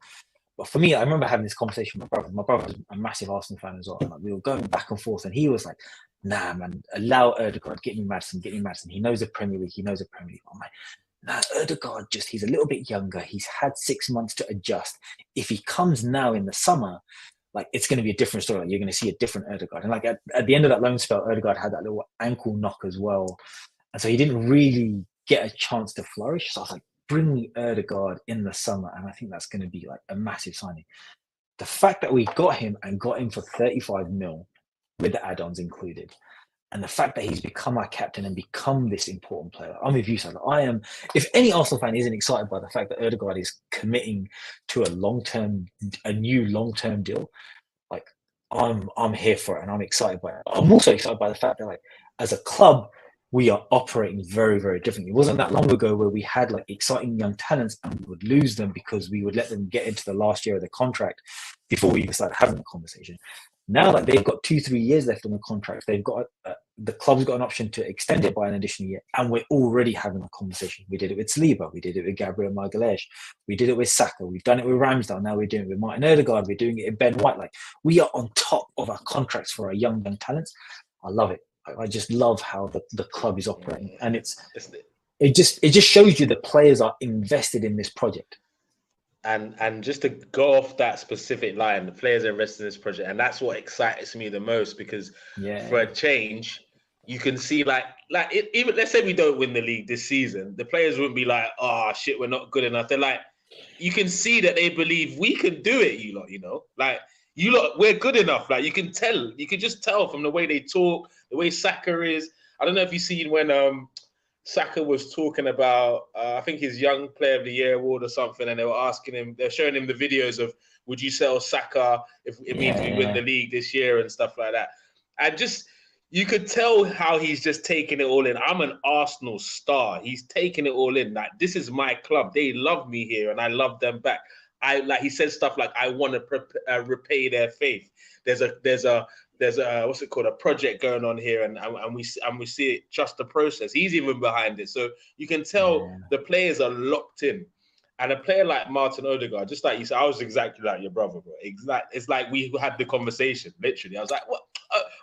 C: But for me, I remember having this conversation with my brother. My brother was a massive Arsenal fan as well. And like, we were going back and forth, and he was like, "Nah, man, allow Odegaard. Get me Maddison. He knows the Premier League. I'm like, nah, Odegaard he's a little bit younger. He's had 6 months to adjust. If he comes now in the summer, like it's going to be a different story. Like, you're going to see a different Odegaard. And like at the end of that loan spell, Odegaard had that little ankle knock as well. And so he didn't really get a chance to flourish. So I was like, bring me Odegaard in the summer. And I think that's going to be like a massive signing. The fact that we got him for 35 mil with the add-ons included, and the fact that he's become our captain and become this important player, I'm with you, Saka. I am. If any Arsenal fan isn't excited by the fact that Odegaard is committing to a new long-term deal, like I'm here for it and I'm excited by it. I'm also excited by the fact that like as a club, we are operating very, very differently. It wasn't that long ago where we had like exciting young talents and we would lose them because we would let them get into the last year of the contract before we even started having a conversation. Now, like they've got 2-3 years left on the contract, they've got the club's got an option to extend it by an additional year, and we're already having a conversation. We did it with Saliba, we did it with Gabriel Magalhaes, we did it with Saka, we've done it with Ramsdale. Now we're doing it with Martin Odegaard, we're doing it with Ben White. Like we are on top of our contracts for our young talents. I love it. I just love how the club is operating, and it just shows you that players are invested in this project.
B: And just to go off that specific line, the players are invested in this project, and that's what excites me the most because for a change, you can see even let's say we don't win the league this season, the players wouldn't be like, oh shit, we're not good enough. They're like, you can see that they believe we can do it. You lot, we're good enough. Like you can just tell from the way they talk, the way Saka is. I don't know if you've seen when Saka was talking about, I think his Young Player of the Year award or something, and they were asking him, they're showing him the videos of, would you sell Saka if it means we win the league this year and stuff like that. And just, you could tell how he's just taking it all in. I'm an Arsenal star. He's taking it all in. Like, this is my club. They love me here and I love them back. He said stuff like, I want to repay their faith. There's a what's it called, a project going on here, and we see it, trust the process. He's even behind it, so you can tell the players are locked in. And a player like Martin Odegaard, just like you said, I was exactly like your brother, bro. It's like we had the conversation. Literally, I was like, "What?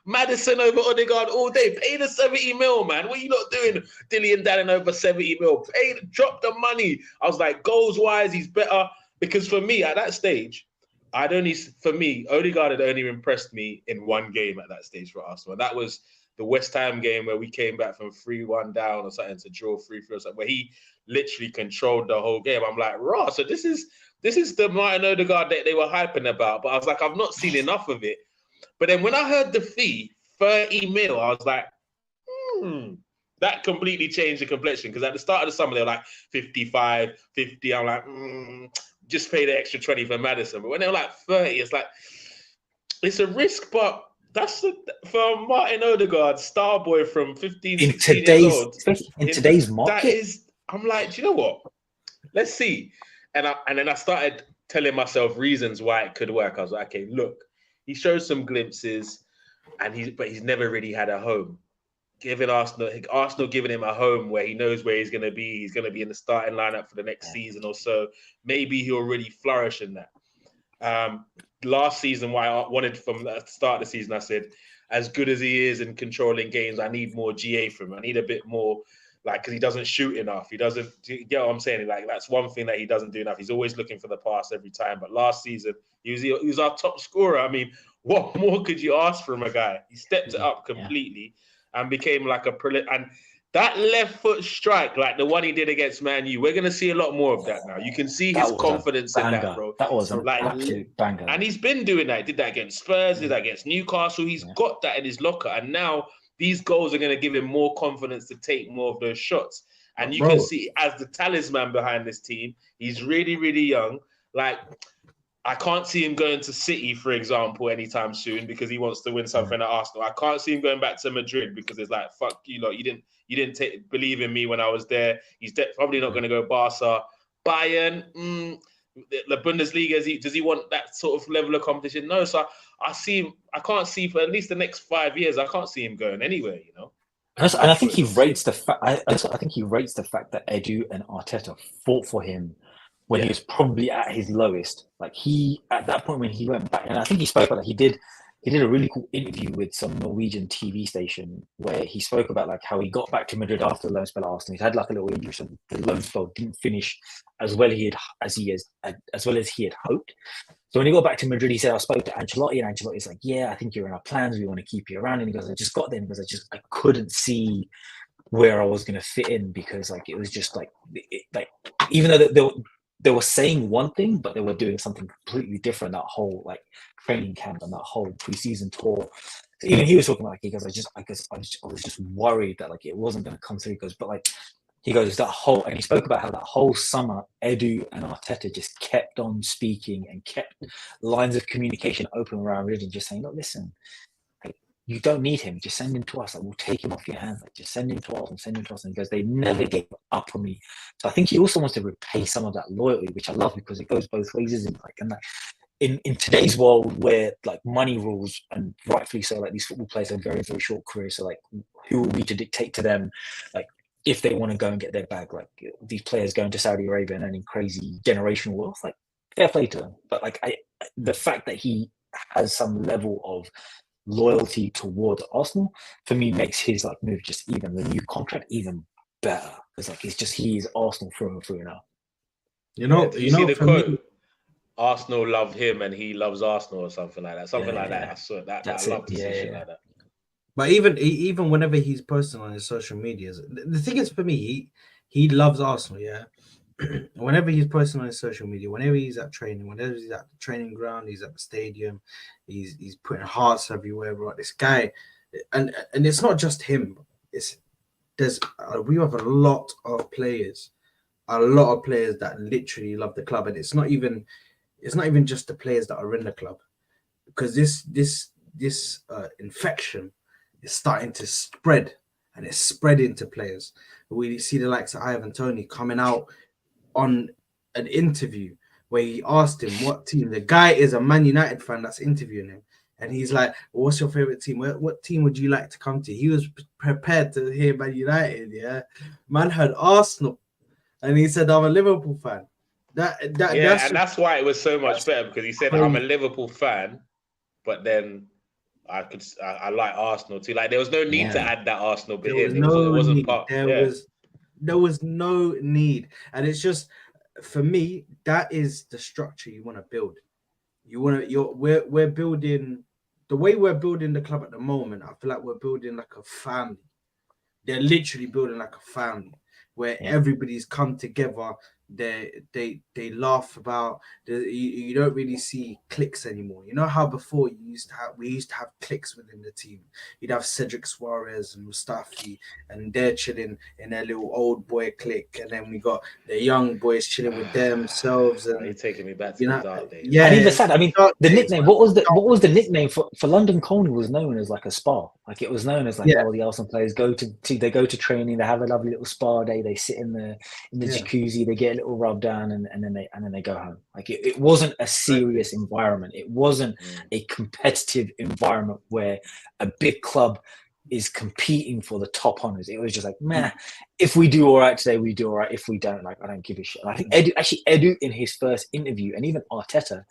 B: Maddison over Odegaard all day? Pay the 70 mil, man. What are you not doing? Dilly-dallying over 70 mil. Drop the money." I was like, goals wise, he's better. Because for me, at that stage, Odegaard had only impressed me in one game at that stage for Arsenal. And that was the West Ham game where we came back from 3-1 down or something to draw 3-3 or something, where he literally controlled the whole game. I'm like, raw. So this is the Martin Odegaard that they were hyping about. But I was like, I've not seen enough of it. But then when I heard the fee, 30 mil, I was like, that completely changed the complexion. Because at the start of the summer, they were like 55, 50. I'm like, just pay the extra 20 for Maddison. But when they're like 30, it's like, it's a risk, but that's for Martin Odegaard, star boy from 15, 16 years old.
C: In today's market?
B: I'm like, do you know what? Let's see. And then I started telling myself reasons why it could work. I was like, okay, look, he shows some glimpses, but he's never really had a home. Giving Arsenal giving him a home where he knows where he's going to be. He's going to be in the starting lineup for the next season or so. Maybe he'll really flourish in that. Last season, why I wanted from the start of the season, I said, as good as he is in controlling games, I need more GA from him. I need a bit more like, because he doesn't shoot enough. He doesn't, you get what I'm saying? Like, that's one thing that he doesn't do enough. He's always looking for the pass every time. But last season, he was our top scorer. I mean, what more could you ask from a guy? He stepped it up completely and became like and that left foot strike, like the one he did against Man U, we're going to see a lot more of that now. You can see his confidence in that, bro.
C: That was an absolute banger.
B: And he's been doing that. He did that against Spurs, did that against Newcastle. He's got that in his locker. And now these goals are going to give him more confidence to take more of those shots. And you can see as the talisman behind this team, he's really, really young. Like, I can't see him going to City, for example, anytime soon because he wants to win something at Arsenal. I can't see him going back to Madrid because it's like, fuck you lot. You didn't believe in me when I was there. He's probably not going to go Barca. Bayern, the Bundesliga, does he want that sort of level of competition? No. So I see him. I can't see for at least the next 5 years. I can't see him going anywhere. You know.
C: And I think he rates the fact. I think he rates the fact that Edu and Arteta fought for him when he was probably at his lowest. Like at that point when he went back, and I think he spoke about he did a really cool interview with some Norwegian TV station where he spoke about like how he got back to Madrid after the loan spell at Arsenal. He'd had like a little injury, so the loan spell didn't finish as well as he had hoped. So when he got back to Madrid, he said, I spoke to Ancelotti, and Ancelotti's like, yeah, I think you're in our plans. We want to keep you around. And he goes, I just got there because I couldn't see where I was going to fit in because like it was just like even though they were saying one thing, but they were doing something completely different. That whole like training camp and that whole preseason tour. So even he was talking about like, he goes, I was just worried that like it wasn't going to come through. He goes that whole, and he spoke about how that whole summer Edu and Arteta just kept on speaking and kept lines of communication open around Madrid and just saying, look, listen, like, you don't need him. Just send him to us. Like, we'll take him off your hands. Like, just send him to us and send him to us. And he goes, they never gave up on me. So I think he also wants to repay some of that loyalty, which I love because it goes both ways, isn't it? Like, and like, in today's world where like money rules, and rightfully so, like these football players have very, very short careers. So like, who are we to dictate to them, like, if they want to go and get their bag? Like these players going to Saudi Arabia and earning crazy generational wealth, like fair play to them. But like the fact that he has some level of loyalty towards Arsenal, for me, makes his like move just even the new contract even better. Because like he is Arsenal through and through now.
B: You see the quote, Arsenal love him and he loves Arsenal or something like that. Something like that. I saw that. I love to see shit like that.
A: But even whenever he's posting on his social medias, the thing is for me, he loves Arsenal, yeah. Whenever he's posting on his social media, whenever he's at training, whenever he's at the training ground, he's at the stadium, he's putting hearts everywhere, right? This guy, and it's not just him. We have a lot of players that literally love the club, and it's not even just the players that are in the club, because this infection is starting to spread, and it's spreading to players. We see the likes of Ivan Toney coming out on an interview where he asked him what team. The guy is a Man United fan that's interviewing him, and he's like, well, what's your favorite team? What team would you like to come to? He was prepared to hear Man United. Yeah, man heard Arsenal, and he said, I'm a Liverpool fan. That's
B: why it was so much better, because he said, I'm a Liverpool fan, but then I like Arsenal too. Like, there was no need to add that Arsenal bit in.
A: There was no need. And it's just, for me, that is the structure you want to build. We're building, the way we're building the club at the moment, I feel like we're building like a family. They're literally building like a family where everybody's come together. They laugh about you don't really see cliques anymore. You know how before we used to have cliques within the team. You'd have Cedric Suarez and Mustafi, and they're chilling in their little old boy clique, and then we got the young boys chilling with themselves. And
B: you're taking me back to the dark days.
C: Yeah, and even sad. I mean, the nickname. What was the nickname for London Colney? Was known as like a spa. Like it was known as like all the Arsenal players go to training. They have a lovely little spa day. They sit in the jacuzzi. They get a little rub down, and then they go home. Like it wasn't a serious environment. It wasn't a competitive environment where a big club is competing for the top honors. It was just like, man, if we do all right today, we do all right. If we don't, like, I don't give a shit. And I think Edu in his first interview, and even Arteta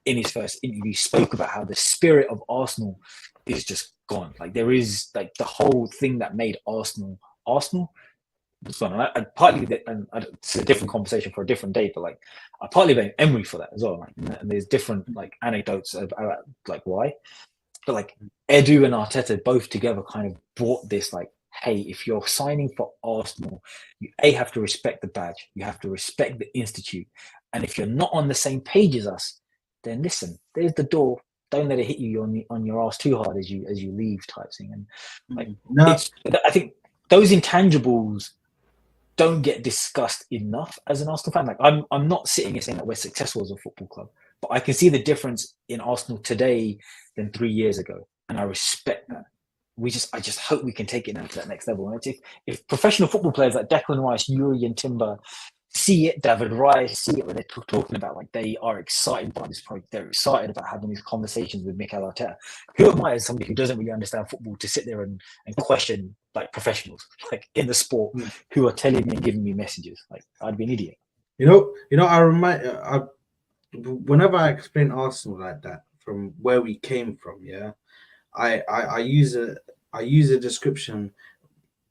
C: in his first interview, spoke about how the spirit of Arsenal is just gone. Like there is like the whole thing that made Arsenal fun. And I partly, and it's a different conversation for a different day, but like I partly blame Emery for that as well. Like, and there's different like anecdotes about like why, but like Edu and Arteta both together kind of brought this like, hey, if you're signing for Arsenal, you have to respect the badge, you have to respect the institute, and if you're not on the same page as us, then listen, there's the door. Don't let it hit you on your ass too hard as you leave, type thing. And like I think those intangibles don't get discussed enough as an Arsenal fan. Like I'm not sitting here saying that we're successful as a football club, but I can see the difference in Arsenal today than 3 years ago, and I respect that. I just hope we can take it now to that next level. And if professional football players like Declan Rice, Yuri, and Timber see it, David Rice see it when they're talking about like they are excited by this project, they're excited about having these conversations with Mikel Arteta. Who am I as somebody who doesn't really understand football to sit there and question like professionals like in the sport who are telling me and giving me messages? Like I'd be an idiot.
A: Whenever I explain Arsenal like that from where we came from, yeah, I use a description.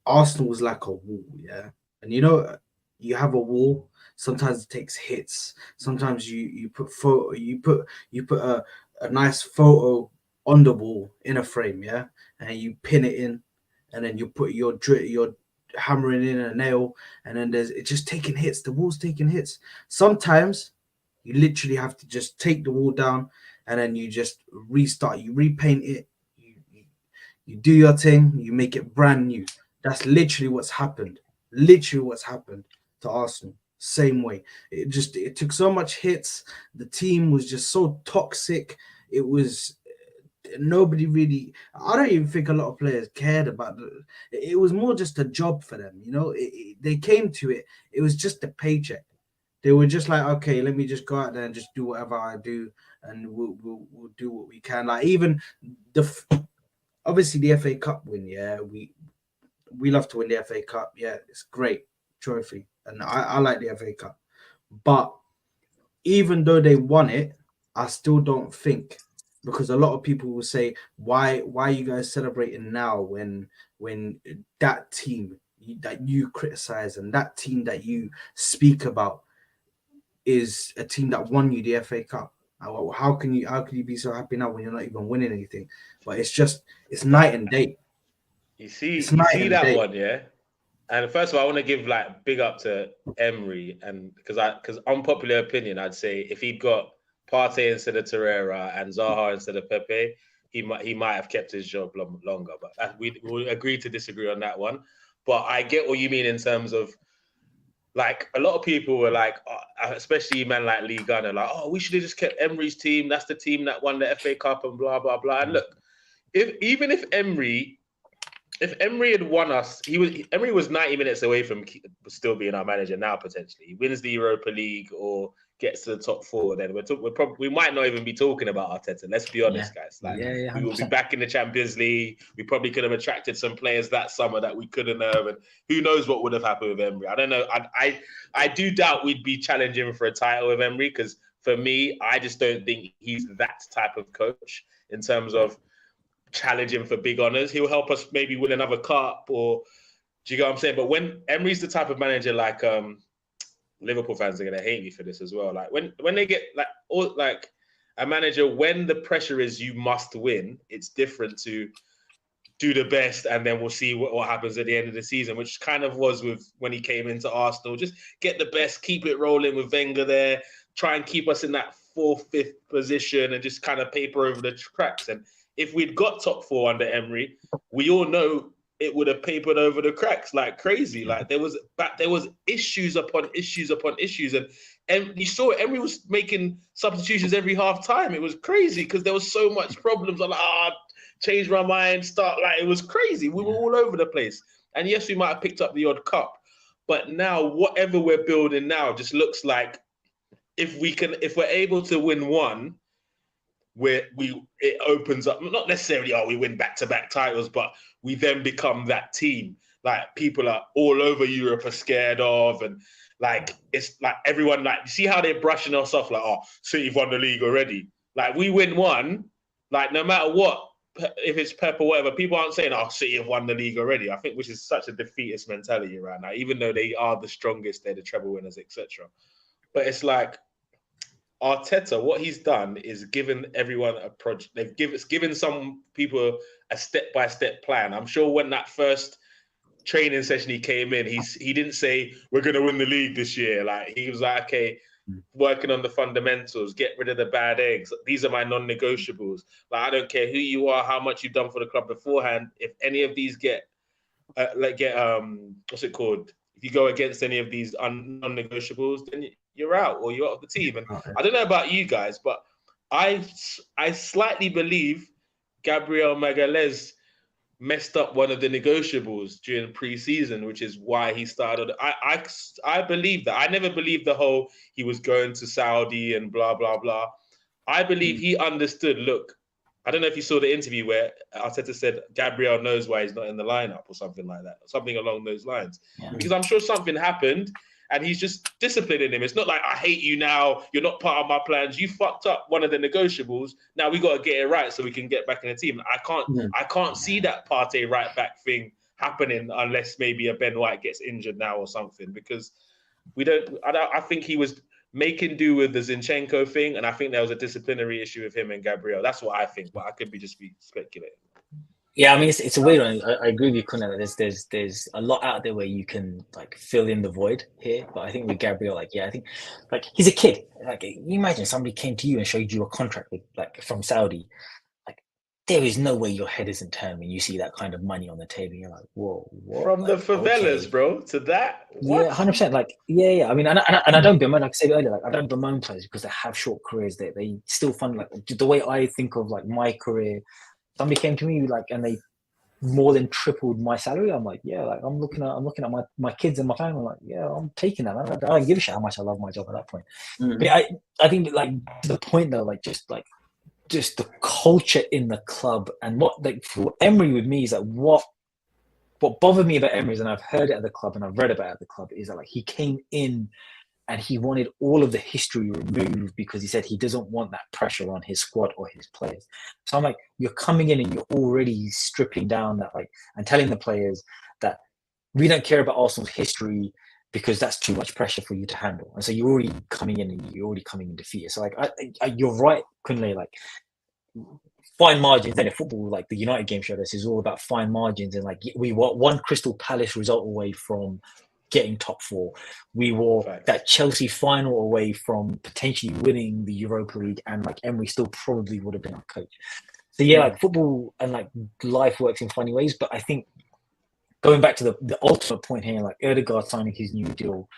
A: Arsenal was like a wall, yeah, and you have a wall. Sometimes it takes hits. Sometimes you put a nice photo on the wall in a frame, yeah, and you pin it in, and then you put your hammering in a nail, and then it's just taking hits. The wall's taking hits. Sometimes you literally have to just take the wall down, and then you just restart. You repaint it. You do your thing. You make it brand new. That's literally what's happened. Literally what's happened to Arsenal. Same way. It took so much hits. The team was just so toxic. It was nobody really. I don't even think a lot of players cared about it. Was more just a job for them. They came to it. It was just a paycheck. They were just like, okay, let me just go out there and just do whatever I do, and we'll do what we can. Like even obviously the FA Cup win. Yeah, we love to win the FA Cup. Yeah, it's great trophy, and I like the FA Cup. But even though they won it, I still don't think, because a lot of people will say, why are you guys celebrating now when that team that you criticize and that team that you speak about is a team that won you the FA Cup? How can you be so happy now when you're not even winning anything? But it's night and day.
B: You see that one, yeah. And first of all, I want to give like big up to Emery, and because unpopular opinion, I'd say if he'd got Partey instead of Torreira and Zaha instead of Pepe, he might have kept his job longer. But we agree to disagree on that one. But I get what you mean in terms of like a lot of people were like, especially man like Lee Gunner, like, oh, we should have just kept Emery's team. That's the team that won the FA Cup and blah blah blah. And look, if Emery had won us, Emery was 90 minutes away from still being our manager now. Potentially, he wins the Europa League or gets to the top four. Then we might not even be talking about Arteta. Let's be honest, guys. Like we will be back in the Champions League. We probably could have attracted some players that summer that we couldn't have, and who knows what would have happened with Emery. I don't know. I do doubt we'd be challenging for a title with Emery, because for me, I just don't think he's that type of coach in terms of challenging for big honors. He'll help us maybe win another cup, or do you get what I'm saying? But when Emery's the type of manager, like Liverpool fans are gonna hate me for this as well. Like when they get like a manager, when the pressure is you must win, it's different to do the best and then we'll see what happens at the end of the season, which kind of was with when he came into Arsenal. Just get the best, keep it rolling with Wenger there, try and keep us in that 4th, 5th position and just kind of paper over the cracks. And if we'd got top 4 under Emery, we all know it would have papered over the cracks like crazy. Like there was issues upon issues upon issues, and you saw Emery was making substitutions every half time. It was crazy because there was so much problems. I'm like, change my mind, start, like it was crazy. We were all over the place. And yes, we might have picked up the odd cup, but now whatever we're building now just looks like if we're able to win one, it opens up, not necessarily we win back-to-back titles, but we then become that team like people are all over Europe are scared of, and like it's like everyone, like, see how they're brushing us off like, City've won the league already. Like we win one, like no matter what, if it's Pep or whatever, people aren't saying, "Oh, City have won the league already." I think which is such a defeatist mentality right now. Even though they are the strongest, they're the treble winners, etc. But it's like Arteta, what he's done is given everyone a project. It's given some people a step-by-step plan. I'm sure when that first training session he came in, he didn't say we're going to win the league this year. Like he was like, okay, working on the fundamentals, get rid of the bad eggs. These are my non-negotiables. Like I don't care who you are, how much you've done for the club beforehand. If any of these get what's it called? If you go against any of these non-negotiables, then you're out or you're out of the team. And I don't know about you guys, but I slightly believe Gabriel Magalhaes messed up one of the negotiables during pre-season, which is why he started. I believe that. I never believed the whole he was going to Saudi and blah, blah, blah. I believe he understood, look, I don't know if you saw the interview where Arteta said Gabriel knows why he's not in the lineup or something like that, something along those lines. Yeah. Because I'm sure something happened and he's just disciplining him. It's not like, I hate you now, you're not part of my plans, you fucked up one of the negotiables, now we got to get it right so we can get back in the team. I can't see that Partey right back thing happening unless maybe a Ben White gets injured now or something, because I think he was making do with the Zinchenko thing, and I think there was a disciplinary issue with him and Gabriel. That's what I think, but I could be speculating.
C: Yeah, I mean, it's a weird one. I agree with you, Kunal. There's a lot out there where you can like fill in the void here, but I think with Gabriel, I think like he's a kid. Like you imagine somebody came to you and showed you a contract with like from Saudi. Like there is no way your head isn't turned when you see that kind of money on the table. You're like, whoa, what?
B: From the favelas, bro, to that. What?
C: Yeah, 100%. Like, yeah. I mean, and I don't bemoan, like I said earlier, like I don't bemoan players because they have short careers. They still fund like the way I think of like my career. Somebody came to me like, and they more than tripled my salary. I'm like, yeah, like I'm looking at my kids and my family. I'm like, yeah, I'm taking that. I don't give a shit how much I love my job at that point. But I think like to the point though, like just the culture in the club and what like for Emery with me is like what bothered me about Emery is, and I've heard it at the club and I've read about it at the club, is that like he came in and he wanted all of the history removed because he said he doesn't want that pressure on his squad or his players. So I'm like, you're coming in and you're already stripping down that like and telling the players that we don't care about Arsenal's history because that's too much pressure for you to handle. And so you're already coming in and you're already coming in defeated. So like you're right, Kunle, like fine margins. Then in football, like the United game showed us, is all about fine margins, and like we were one Crystal Palace result away from getting top four. We were that Chelsea final away from potentially winning the Europa League, and like Emery still probably would have been our coach. So yeah, like football and like life works in funny ways. But I think going back to the ultimate point here, like Odegaard signing his new deal,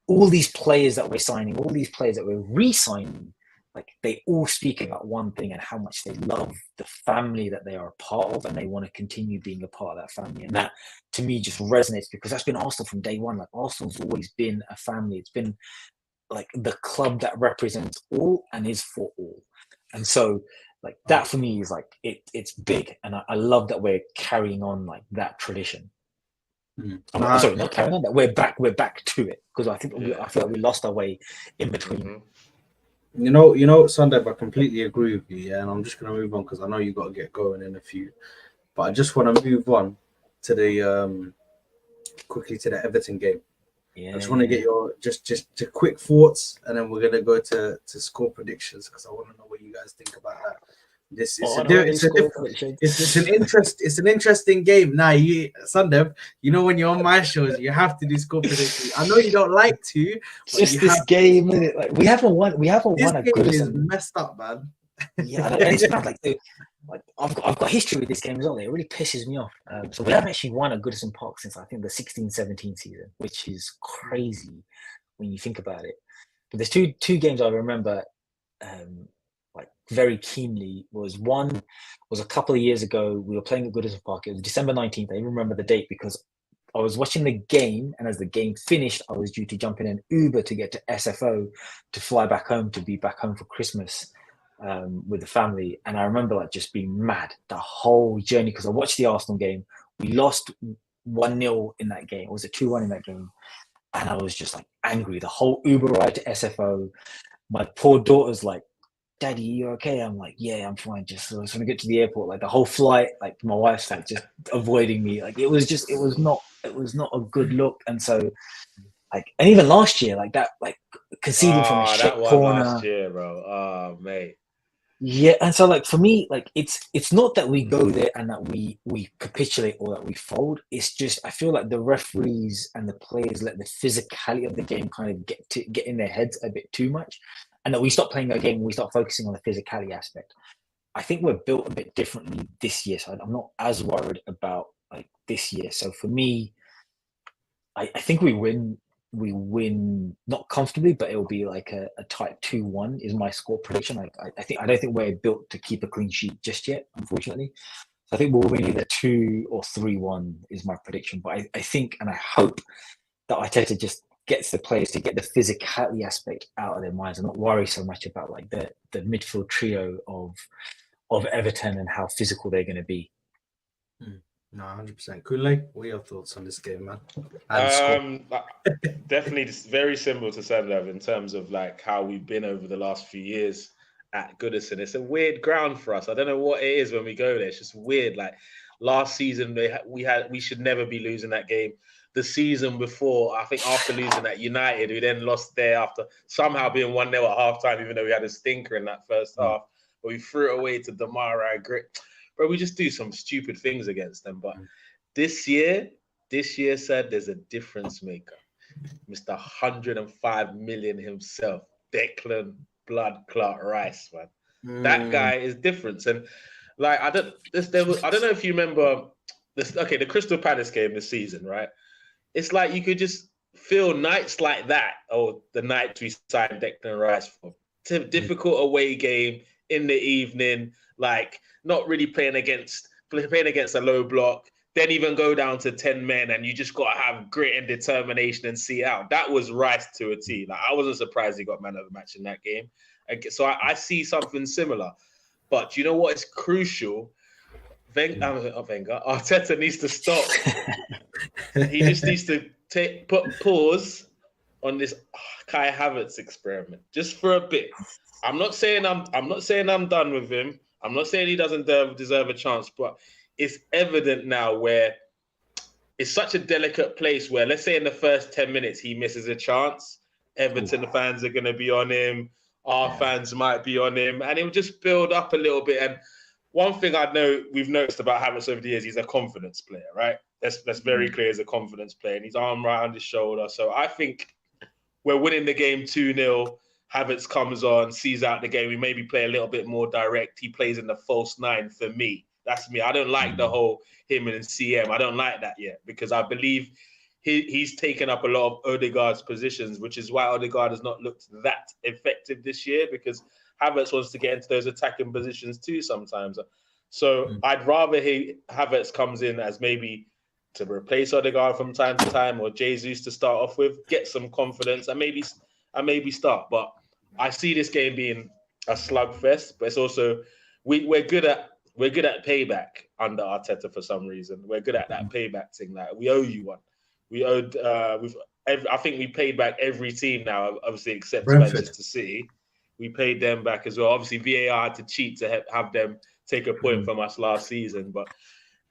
C: all these players that we're signing, all these players that we're re-signing, like they all speak about one thing and how much they love the family that they are a part of, and they want to continue being a part of that family. And that to me just resonates because that's been Arsenal from day one. Like Arsenal's always been a family. It's been like the club that represents all and is for all. And so like that for me is like it's big, and I love that we're carrying on like that tradition. Sorry, not carrying on that. We're back to it, because I feel like we lost our way in between.
A: You know, Sunday, I completely agree with you. Yeah, and I'm just gonna move on because I know you got to get going in a few. But I just want to move on to the quickly to the Everton game. Yeah, I just want to get your just quick thoughts, and then we're gonna go to score predictions because I want to know what you guys think about that. It's an interesting game. Now, Sunday, you know when you're on my shows, you have to do score predictions. I know you don't like to.
C: Just this game, isn't it? Like we haven't won.
A: This
C: a
A: game
C: good
A: is messed up, man.
C: Yeah, and it's bad. Like I've got history with this game as well. It really pisses me off. So we haven't actually won at Goodison Park since I think the 16-17 season, which is crazy when you think about it. But there's two games I remember. Like very keenly. One was a couple of years ago. We were playing at Goodison Park. It was December 19th. I even remember the date because I was watching the game, and as the game finished, I was due to jump in an Uber to get to SFO to fly back home, to be back home for Christmas with the family. And I remember like just being mad the whole journey because I watched the Arsenal game. We lost 1-0 in that game. Or was it 2-1 in that game? And I was just like angry. The whole Uber ride to SFO. My poor daughter's like Daddy, you okay? I'm like, yeah, I'm fine. Just so I was trying to get to the airport. Like the whole flight, like my wife's like just avoiding me. Like it was not a good look. And so like, and even last year, like that, like conceding from a shit
B: that one last
C: corner.
B: year, bro. Oh, mate.
C: Yeah, and so like for me, like it's not that we go there and that we capitulate or that we fold. It's just I feel like the referees and the players let the physicality of the game kind of get in their heads a bit too much, and that we stop playing a game and we start focusing on the physicality aspect. I think we're built a bit differently this year, so I'm not as worried about like this year. So for me, I think we win. We win not comfortably, but it will be like a tight 2-1 is my score prediction. Like I don't think we're built to keep a clean sheet just yet, unfortunately. So I think we'll win either 2 or 3-1 is my prediction. But I think and I hope that Arteta just gets the players to get the physicality aspect out of their minds and not worry so much about like the midfield trio of Everton and how physical they're going to be.
A: No, 100%. Kunle, what are your thoughts on this game, man?
B: Definitely very similar to Sandlev in terms of like how we've been over the last few years at Goodison. It's a weird ground for us. I don't know what it is when we go there. It's just weird. Like last season, we should never be losing that game. The season before, I think after losing at United, we then lost there after somehow being 1-0 at halftime, even though we had a stinker in that first half. But we threw it away to Damara and Grit. Bro, we just do some stupid things against them. But this year said there's a difference maker. Mr. 105 million himself, Declan Blood Clot Rice, man. That guy is different. And like I don't know if you remember this. Okay, the Crystal Palace game this season, right? It's like you could just feel nights like that, or the night we signed Declan Rice for. It's a difficult away game in the evening, like not really playing against a low block, then even go down to 10 men and you just got to have grit and determination and see out. That was Rice to a T. Like I wasn't surprised he got man of the match in that game. So I see something similar. But you know what is crucial? Arteta needs to stop. He just needs to put pause on this Kai Havertz experiment just for a bit. I'm not saying I'm done with him. I'm not saying he doesn't deserve a chance, but it's evident now where it's such a delicate place where, let's say in the first 10 minutes, he misses a chance. Everton fans are going to be on him. Our fans might be on him. And it will just build up a little bit. And one thing we've noticed about Havertz over the years, he's a confidence player, right? That's very clear. He's a confidence player. And his arm right on his shoulder. So I think we're winning the game 2-0. Havertz comes on, sees out the game. We maybe play a little bit more direct. He plays in the false nine for me. That's me. I don't like the whole him and CM. I don't like that yet because I believe he's taken up a lot of Odegaard's positions, which is why Odegaard has not looked that effective this year because Havertz wants to get into those attacking positions too sometimes. So I'd rather Havertz comes in as maybe to replace Odegaard from time to time or Jesus to start off with, get some confidence and maybe start. But I see this game being a slugfest, but it's also we're good at payback under Arteta for some reason. We're good at that payback thing. Like we owe you one. We owed. I think we paid back every team now, obviously except Manchester City. We paid them back as well. Obviously, VAR had to cheat to have them take a point from us last season, but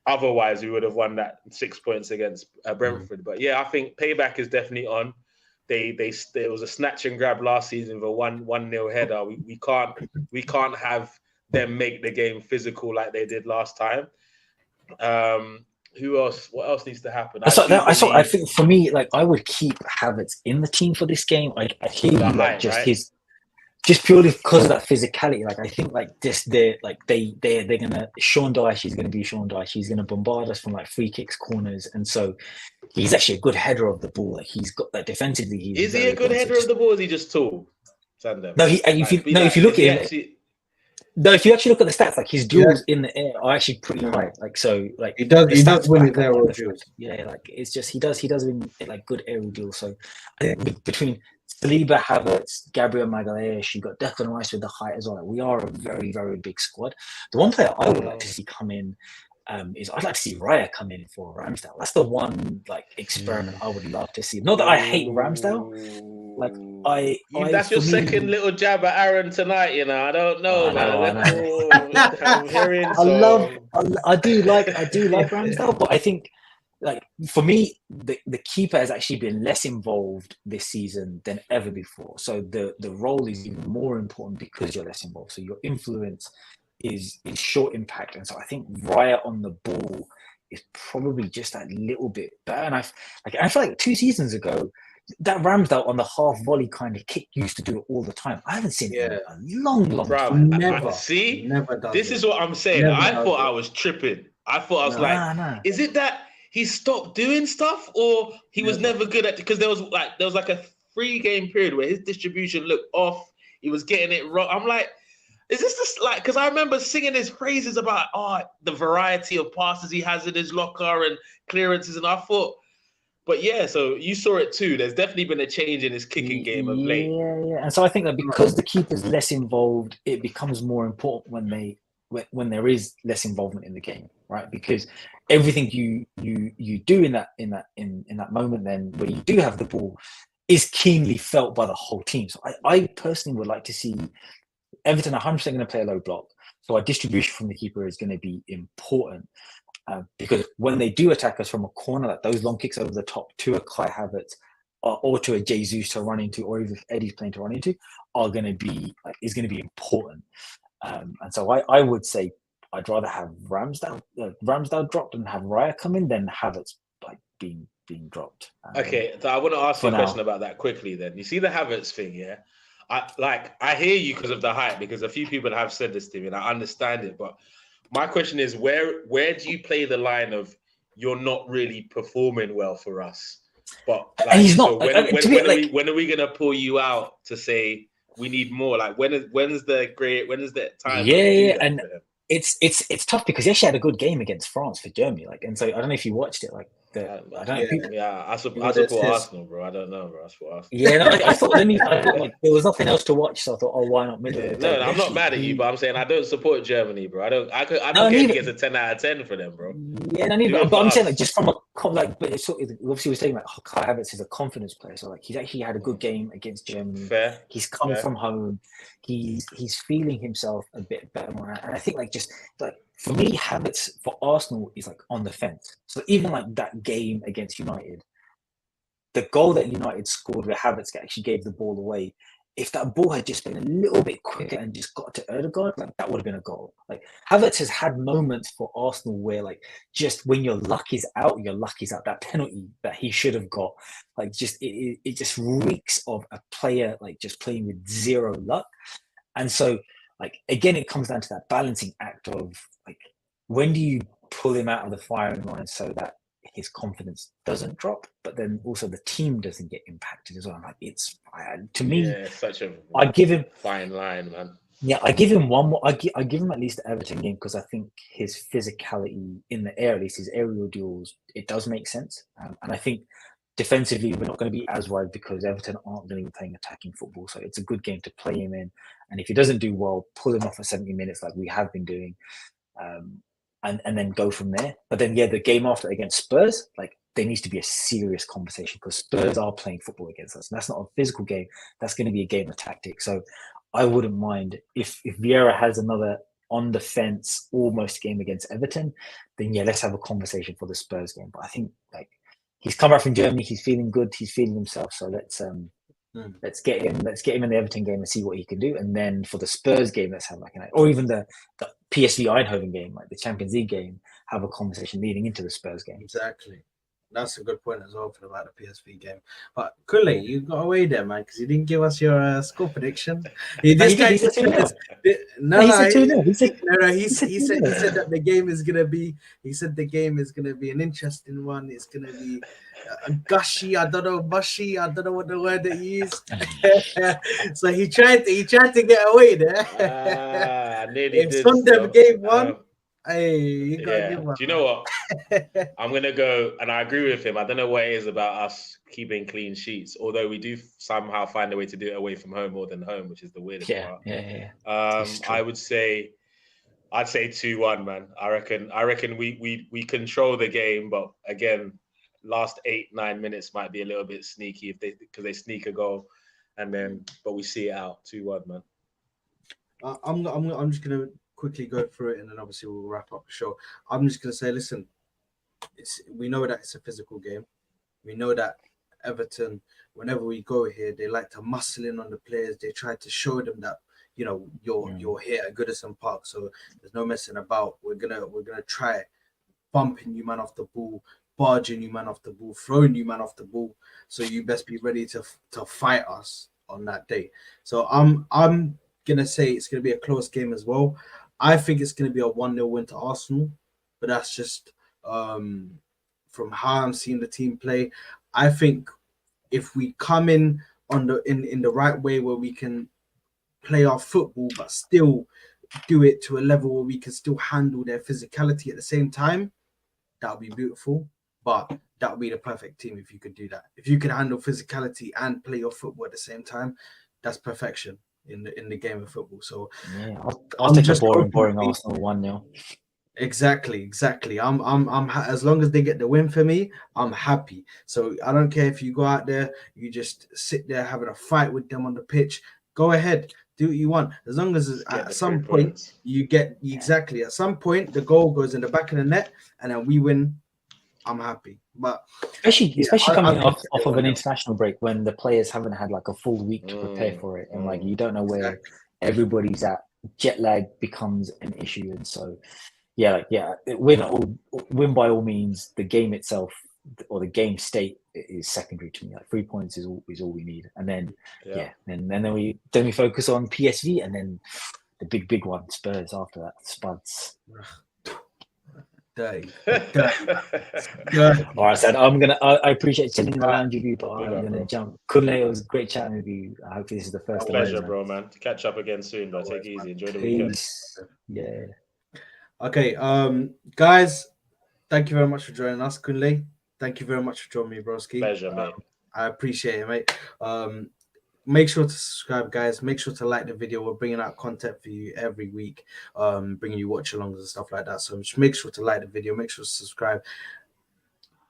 B: otherwise we would have won that 6 points against Brentford. But yeah, I think payback is definitely on. It was a snatch and grab last season for 1-0 header. We can't have them make the game physical like they did last time. Who else? What else needs to happen?
C: I think for me, like I would keep Havertz in the team for this game. Like I hear you, like just purely because of that physicality. Like I think like they're gonna Sean Dyche is gonna be Sean Dyche. He's gonna bombard us from like free kicks, corners, and so he's actually a good header of the ball. Like he's got that defensively.
B: Is he a good header of the ball? Or is he just tall?
C: No, if you look at it. No, if you actually look at the stats, like his duels in the air are actually pretty high. Like so, like
A: he does win his aerial duels.
C: Yeah, like it's just he does win like good aerial duels. So I think between Saliba, Havertz, Gabriel Magalhaes, you got Declan Rice with the height as well. Like, we are a very, very big squad. The one player I would like to see come in is I'd like to see Raya come in for Ramsdale. That's the one like experiment I would love to see. Not that I hate Ramsdale, Like
B: that's your second little jab at Aaron tonight. You know, I don't know, man. I'm hearing.
C: I do like Ramsdale, but I think, like, for me, the keeper has actually been less involved this season than ever before. So the role is even more important because you're less involved. So your influence is short impact, and so I think Raya on the ball is probably just that little bit better. And I feel like 2 seasons ago, that Ramsdale on the half volley kind of kick used to do it all the time. I haven't seen it in a long time.
A: Never.
B: See,
A: never does
B: this
A: it.
B: is what I'm saying.
A: Never
B: I thought I was tripping. I thought I was is it that he stopped doing stuff, or he was never good at? Because there was like a 3-game period where his distribution looked off. He was getting it wrong. I'm like, is this like? Because I remember singing his praises about the variety of passes he has in his locker and clearances, and I thought. But yeah, so you saw it too. There's definitely been a change in his kicking game of late.
C: Yeah. And so I think that because the keeper's less involved, it becomes more important when there is less involvement in the game, right? Because everything you do in that moment, then where you do have the ball, is keenly felt by the whole team. So I personally would like to see Everton 100% going to play a low block. So our distribution from the keeper is going to be important. Because when they do attack us from a corner, like those long kicks over the top to a Kai Havertz or to a Jesus to run into, or even if Eddie's playing to run into, is going to be important. And so I would say I'd rather have Ramsdale dropped and have Raya come in than Havertz being dropped.
B: Okay, so I want to ask you a question about that quickly. Then you see the Havertz thing, yeah. I hear you because of the hype, because a few people have said this to me, and I understand it, but. My question is, where do you play the line of you're not really performing well for us? But
C: and he's not.
B: So when are we gonna pull you out to say we need more? Like when's the time?
C: Yeah, and it's tough because he actually had a good game against France for Germany. And so I don't know if you watched it.
B: I support Arsenal, bro. I don't know, bro. I support Arsenal.
C: Yeah, no, I thought there was nothing else to watch, so I thought, why not middle?
B: No, I'm not mad at you, but I'm saying I don't support Germany, bro. I don't care if he gets a 10 out of 10 for them, bro.
C: Yeah, but I'm saying just from but it's obviously we're saying Kai Havertz is a confidence player, so he's actually had a good game against Germany.
B: Fair.
C: He's come from home. He's feeling himself a bit better, and I think for me, Havertz for Arsenal is on the fence. So even that game against United, the goal that United scored where Havertz actually gave the ball away, if that ball had just been a little bit quicker and just got to Odegaard, that would have been a goal. Havertz has had moments for Arsenal where just when your luck is out. That penalty that he should have got, it just reeks of a player just playing with zero luck. And so again, it comes down to that balancing act of when do you pull him out of the firing line so that his confidence doesn't drop, but then also the team doesn't get impacted as well. To me,
B: such a
C: I give him
B: fine line, man.
C: Yeah, I give him one more. I give him at least the Everton game because I think his physicality in the air, at least his aerial duels, it does make sense. And I think defensively, we're not going to be as wide because Everton aren't going to be playing attacking football. So it's a good game to play him in. And if he doesn't do well, pull him off at 70 minutes like we have been doing. And then go from there. But then, the game after against Spurs, there needs to be a serious conversation because Spurs are playing football against us. And that's not a physical game. That's going to be a game of tactics. So I wouldn't mind if Vieira has another on the fence almost game against Everton, then let's have a conversation for the Spurs game. But I think he's come back from Germany. He's feeling good. He's feeling himself. So let's get him in the Everton game and see what he can do. And then for the Spurs game, let's have or even the PSV Eindhoven game, the Champions League game, have a conversation leading into the Spurs game.
A: Exactly. That's a good point as well about the PSV game. But Kule, you got away there, man, because you didn't give us your score prediction. He said that the game is gonna be. He said the game is gonna be an interesting one. It's gonna be gushy. I don't know, mushy. I don't know what the word that he used. So he tried to get away there.
B: If
A: Sunday game one. Hey, you gotta give one.
B: Do you know what? I'm gonna go, and I agree with him. I don't know what it is about us keeping clean sheets, although we do somehow find a way to do it away from home more than home, which is the weirdest part. I'd say 2-1, man. I reckon we control the game, but again, last 8-9 minutes might be a little bit sneaky because they sneak a goal. and then but we see it out 2-1, man.
A: I'm just gonna quickly go through it, and then obviously we'll wrap up the show. I'm just gonna say, listen, we know that it's a physical game. We know that Everton, whenever we go here, they like to muscle in on the players. They try to show them that you're here at Goodison Park, so there's no messing about. We're gonna try bumping you man off the ball, barging you man off the ball, throwing you man off the ball. So you best be ready to fight us on that day. So I'm gonna say it's gonna be a close game as well. I think it's gonna be a 1-0 win to Arsenal, but that's just from how I'm seeing the team play. I think if we come in on in the right way where we can play our football but still do it to a level where we can still handle their physicality at the same time, that would be beautiful. But that would be the perfect team if you could do that. If you can handle physicality and play your football at the same time, that's perfection in the game of football. So
C: yeah, I'll take a boring Arsenal 1-0.
A: Exactly. I'm as long as they get the win for me, I'm happy. So I don't care if you go out there, you just sit there having a fight with them on the pitch. Go ahead, do what you want. As long as at some point you get exactly at some point the goal goes in the back of the net and then we win, I'm happy. But
C: especially coming off of an international break when the players haven't had like a full week to prepare for it, and like you don't know where everybody's at. Jet lag becomes an issue, and so win by all means. The game itself or the game state is secondary to me. Like 3 points is all we need, and then then we focus on PSV, and then the big one, Spurs after that. Spuds.
A: Dirty.
C: All right, Sad. I appreciate sitting in the lounge with you, but I'm gonna jump. Kunle, it was great chatting with you. I hope this is the first.
B: Pleasure, bro, man. To catch up again soon, bro. Take it easy. Enjoy the weekend.
C: Yeah.
A: Okay, guys, thank you very much for joining us, Kunle. Thank you very much for joining me, broski.
B: Pleasure, mate.
A: I appreciate it, mate. Make sure to subscribe, guys. Make sure to like the video. We're bringing out content for you every week, bringing you watch-alongs and stuff like that. So just make sure to like the video. Make sure to subscribe.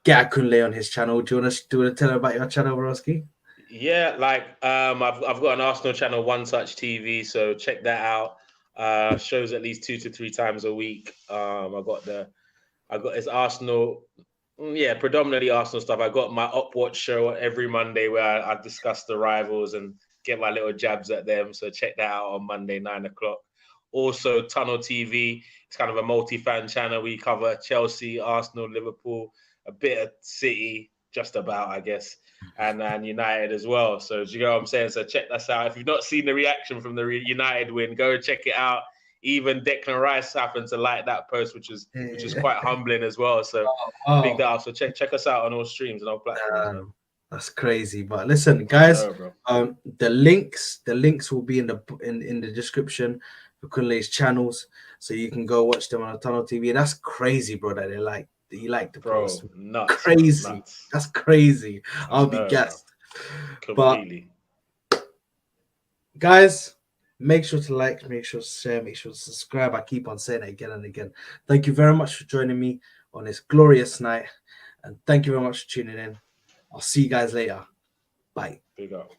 A: Get Kunle on his channel. Do you want to tell him about your channel, broski?
B: Yeah, I've got an Arsenal channel, One Touch TV, so check that out. Shows at least 2 to 3 times a week. It's Arsenal, predominantly Arsenal stuff. I got my Upwatch show every Monday where I discuss the rivals and get my little jabs at them. So check that out on Monday, 9 o'clock. Also, Tunnel TV. It's kind of a multi-fan channel. We cover Chelsea, Arsenal, Liverpool, a bit of City, just about, I guess, and United as well. So do you know what I'm saying? So check us out. If you've not seen the reaction from the United win, go check it out. Even Declan Rice happened to like that post, which is quite humbling as well. So big that up. So check us out on all streams and all platforms.
A: That's crazy. But listen, guys, the links will be in the description for Kunle's channels, so you can go watch them on a Tunnel TV. That's crazy, bro. That you like the post.
B: Nuts,
A: crazy.
B: Nuts.
A: That's crazy. I'll be gassed.
B: Completely.
A: But guys, make sure to like, make sure to share, make sure to subscribe. I keep on saying it again and again. Thank you very much for joining me on this glorious night, and thank you very much for tuning in. I'll see you guys later. Bye.
B: Big up.